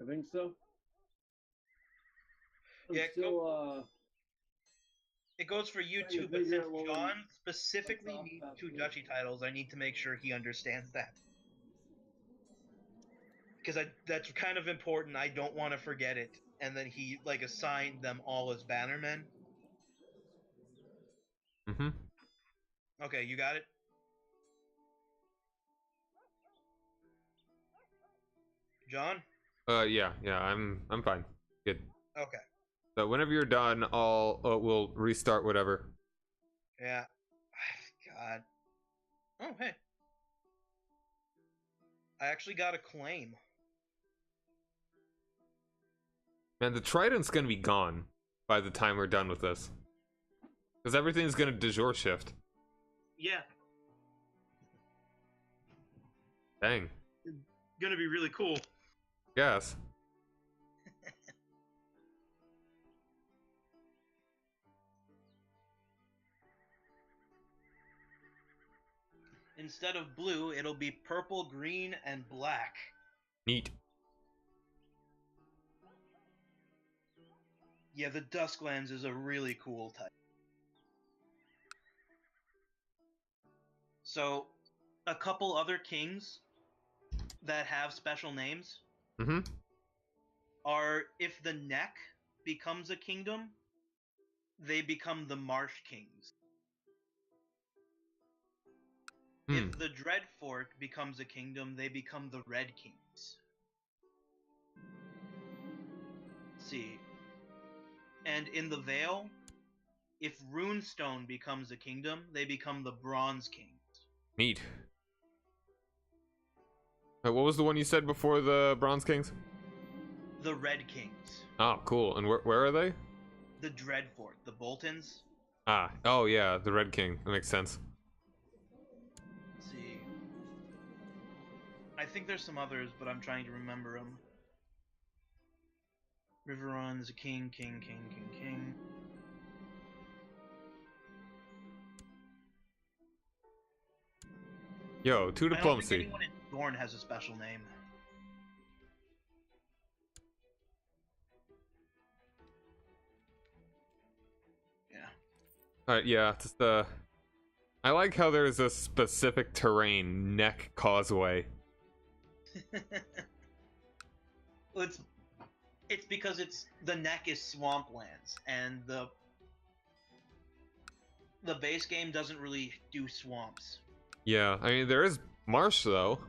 I think so. I'm Yeah, still It goes for you trying to too, but figure since out what John what's specifically off needs that 2 list. duchy titles, I need to make sure he understands that. Because that's kind of important. I don't want to forget it. And then he like assigned them all as bannermen. Mm-hmm. Okay, you got it? John? Yeah, I'm fine. Good. Okay. So whenever you're done, we'll restart whatever. Yeah. God. Oh, hey. I actually got a claim. Man, the Trident's gonna be gone by the time we're done with this. Because everything's gonna de jure shift. Yeah. Dang. Gonna be really cool. Yes. Instead of blue, it'll be purple, green, and black. Neat. Yeah, the Dusklands is a really cool type. So, a couple other kings that have special names Mm-hmm. are if the neck becomes a kingdom, they become the Marsh Kings. If the Dreadfort becomes a kingdom, they become the Red Kings. Let's see. And in the Vale, if Runestone becomes a kingdom, they become the Bronze Kings. Neat. What was the one you said before the Bronze Kings? The Red Kings. Oh, cool. And where are they? The Dreadfort, the Boltons. Ah, oh yeah, the Red King. That makes sense. Let's see. I think there's some others, but I'm trying to remember them. Riverlands, king. Yo, 2 I don't diplomacy. think anyone in Dorne has a special name. Yeah. Alright, yeah, just I like how there's a specific terrain, neck causeway. Well, it's because the neck is swamplands, and the base game doesn't really do swamps. Yeah, I mean, there is marsh, though.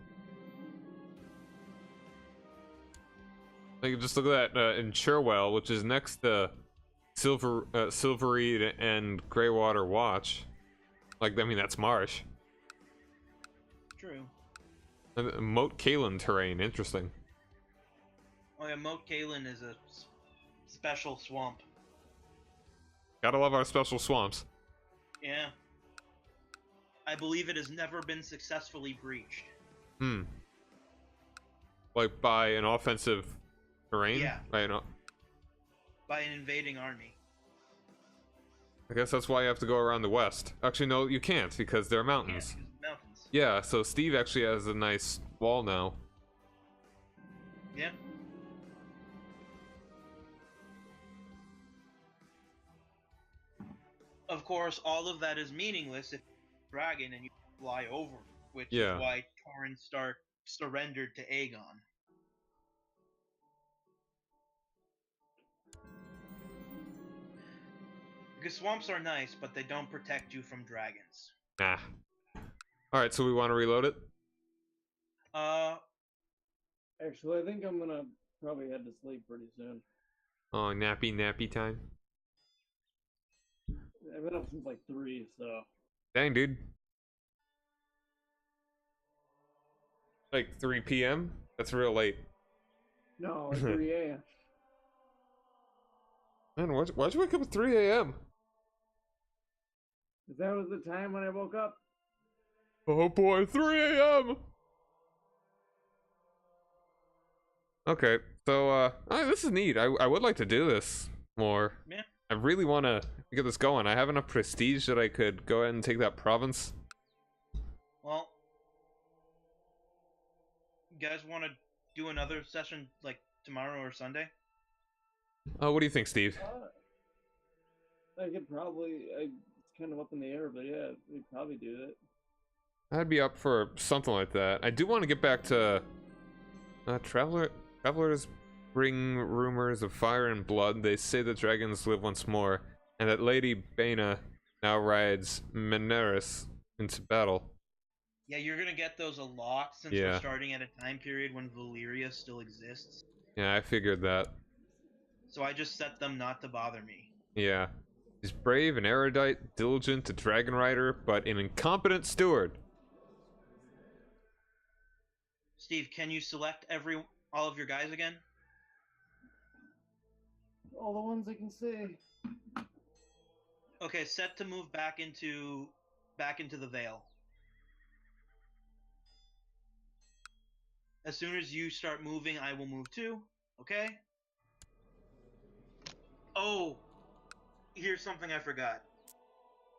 Like, just look at that in Cherwell, which is next to Silvereed and Greywater Watch. Like, I mean, that's marsh. True. And Moat Cailin terrain, interesting. Oh yeah, Moat Cailin is a special swamp. Gotta love our special swamps. Yeah. I believe it has never been successfully breached. Like, by an offensive terrain? Yeah. By By an invading army. I guess that's why you have to go around the west. Actually, no, you can't, because there are Yeah, mountains. because of mountains. Yeah, so Steve actually has a nice wall now. Yeah. Of course, all of that is meaningless if you're a dragon and you fly over, which Yeah. is why Torrhen Stark surrendered to Aegon. Because swamps are nice, but they don't protect you from dragons. Nah. Alright, so we want to reload it? Actually, I think I'm gonna probably head to sleep pretty soon. Oh, nappy time. I've been up since like 3, so. Dang, dude. Like 3 p.m.? That's real late. No, it's 3 a.m. Man, why'd you wake up at 3 a.m.? 'Cause that was the time when I woke up. Oh boy, 3 a.m. Okay, so this is neat. I would like to do this more. Yeah. I really want to get this going. I have enough prestige that I could go ahead and take that province. Well, you guys want to do another session like tomorrow or Sunday? What do you think, Steve? I could probably. It's kind of up in the air, but yeah, we'd probably do it. I'd be up for something like that. I do want to get back to travelers bring rumors of fire and blood. They say the dragons live once more, and that Lady Baena now rides Meneris into battle. Yeah, you're gonna get those a lot since we're starting at a time period when Valyria still exists. Yeah, I figured that. So I just set them not to bother me. Yeah. He's brave and erudite, diligent, a dragon rider, but an incompetent steward. Steve, can you select all of your guys again? All the ones I can see. Okay, set to move back into the Vale. As soon as you start moving, I will move too. Okay? Oh, here's something I forgot.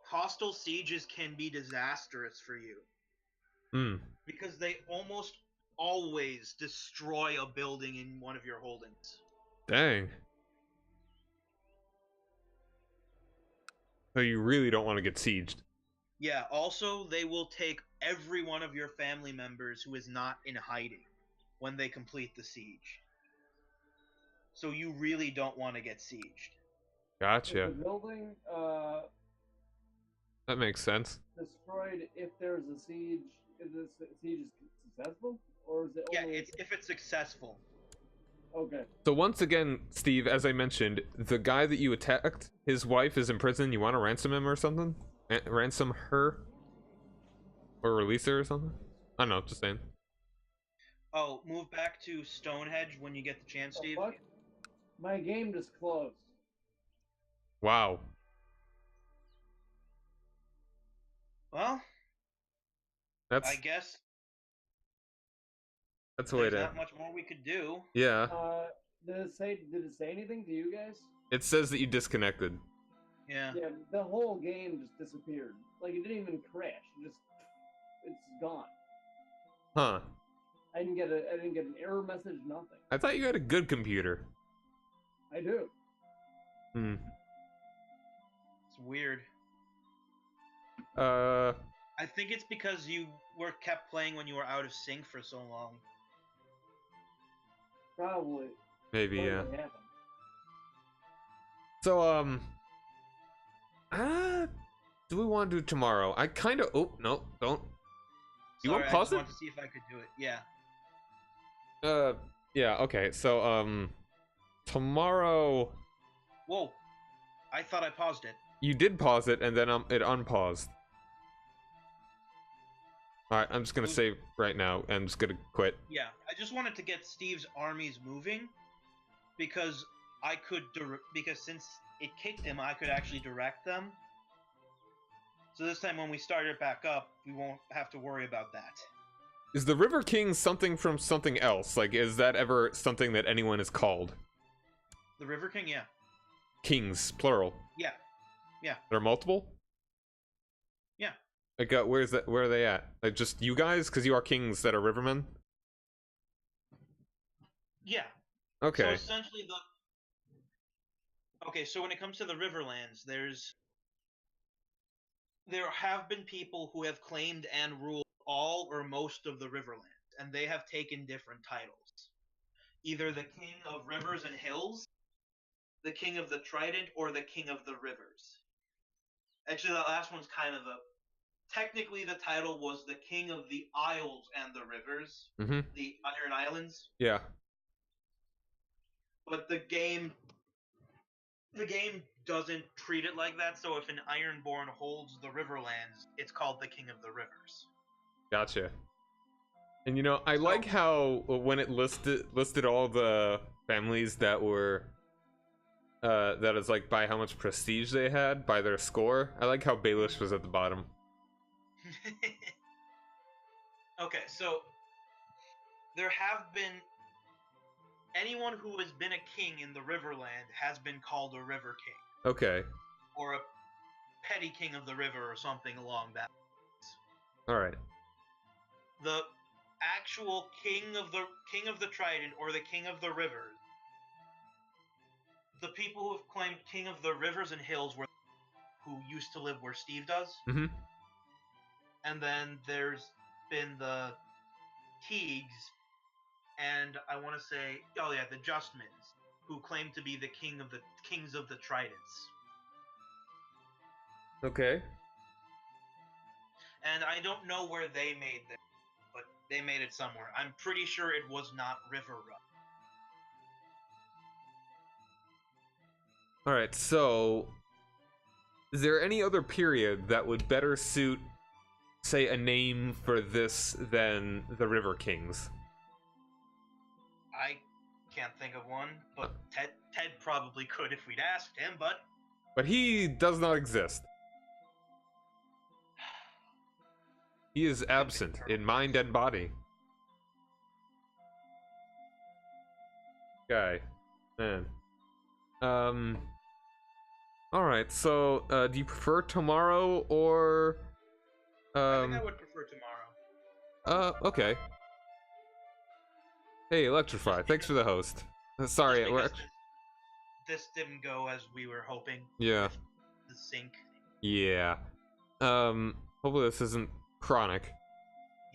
Hostile sieges can be disastrous for you. Because they almost always destroy a building in one of your holdings. Dang. So you really don't want to get sieged. Yeah, also, they will take every one of your family members who is not in hiding when they complete the siege. So you really don't want to get sieged. Gotcha. Is the building That makes sense. destroyed if there's a siege? Is the siege successful? Or is it only... Yeah, if it's successful. Okay. So once again, Steve, as I mentioned, the guy that you attacked, his wife is in prison. You want to ransom him or something? Ransom her? Or release her or something? I don't know, just saying. Oh, move back to Stonehenge when you get the chance, Steve. What? My game just closed. Wow. Well, I guess that's the way there's to... not much more we could do. Yeah. Did it say anything to you guys? It says that you disconnected. Yeah. Yeah, the whole game just disappeared. Like, it didn't even crash. It's gone. Huh. I didn't get an error message, nothing. I thought you had a good computer. I do. It's weird. I think it's because you were kept playing when you were out of sync for so long. Probably. Maybe, yeah. Happened. So, do we want to do it tomorrow? I kind of... Oh, no, don't. You want to pause it? I just wanted to see if I could do it. Yeah. Yeah, okay. So, tomorrow... Whoa. I thought I paused it. You did pause it, and then it unpaused. Alright, I'm just gonna save right now, and I'm just gonna quit. Yeah, I just wanted to get Steve's armies moving, because because since it kicked him, I could actually direct them. So this time when we start it back up, we won't have to worry about that. Is the River King something from something else? Like, is that ever something that anyone is called? The River King, yeah. Kings, plural. Yeah. Yeah. There are multiple? Yeah. Like, where are they at? Like, just you guys? Because you are kings that are rivermen? Yeah. Okay. So essentially Okay, so when it comes to the Riverlands, there have been people who have claimed and ruled all or most of the Riverlands, and they have taken different titles. Either the King of Rivers and Hills, the King of the Trident, or the King of the Rivers. Actually, that last one's kind of technically the title was the King of the Isles and the Rivers, the Iron Islands. Yeah. But the game doesn't treat it like that, so if an Ironborn holds the Riverlands, it's called the King of the Rivers. Gotcha. And you know, I like how when it listed all the families that were that is like by how much prestige they had, by their score. I like how Baelish was at the bottom. Okay, so there have been anyone who has been a king in the Riverland has been called a River King. Okay. Or a petty king of the river or something along that. Alright. The actual king of the Trident or the king of the rivers. The people who have claimed king of the rivers and hills were who used to live where Steve does. Mm-hmm. And then there's been the Teagues, and I want to say, oh yeah, the Justmans, who claim to be the kings of the Tridents. Okay. And I don't know where they made them, but they made it somewhere. I'm pretty sure it was not Riverrun. Alright, so is there any other period that would better suit, say, a name for this than the River Kings? I can't think of one, but Ted probably could if we'd asked him, but he does not exist. He is absent in mind and body. Guy. Man. Alright, so, do you prefer tomorrow or... I think I would prefer tomorrow. Okay. Hey, Electrify, thanks for the host. Sorry, This didn't go as we were hoping. Yeah. The sync. Yeah. Hopefully this isn't chronic.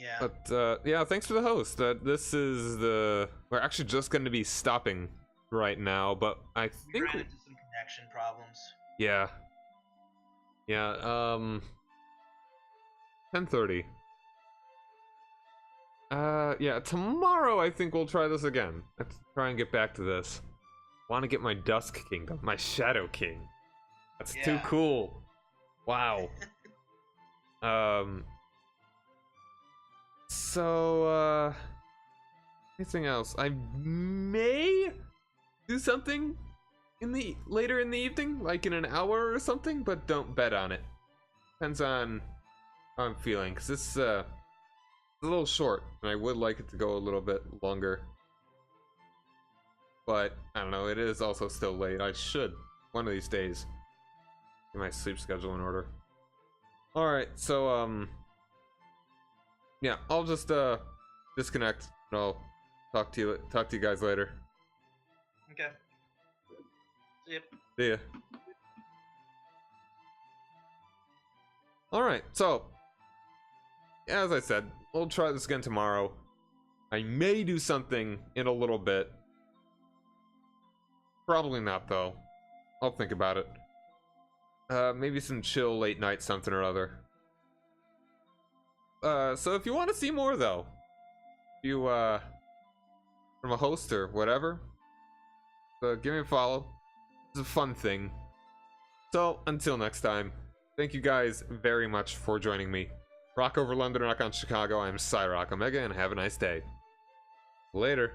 Yeah. But, yeah, thanks for the host. This is the... We're actually just going to be stopping right now, but I think... We ran into some connection problems. Yeah. Yeah, 10:30. Yeah, tomorrow I think we'll try this again. Let's try and get back to this. Want to get my Dusk Kingdom, my Shadow King. That's too cool. Wow. So, anything else? I may do something later in the evening, like in an hour or something, but don't bet on it. Depends on how I'm feeling, because it's a little short, and I would like it to go a little bit longer. But, I don't know, it is also still late. I should, one of these days, get my sleep schedule in order. Alright, so, yeah, I'll just, disconnect, and I'll talk to you guys later. Okay. Yep. See ya. Alright, so, as I said, we'll try this again tomorrow. I may do something in a little bit. Probably not, though. I'll think about it. Maybe some chill late night something or other. So if you want to see more, though, you, from a host or whatever, give me a follow. It's a fun thing. So, until next time, thank you guys very much for joining me. Rock over London, rock on Chicago. I'm Cyrock Omega, and have a nice day. Later.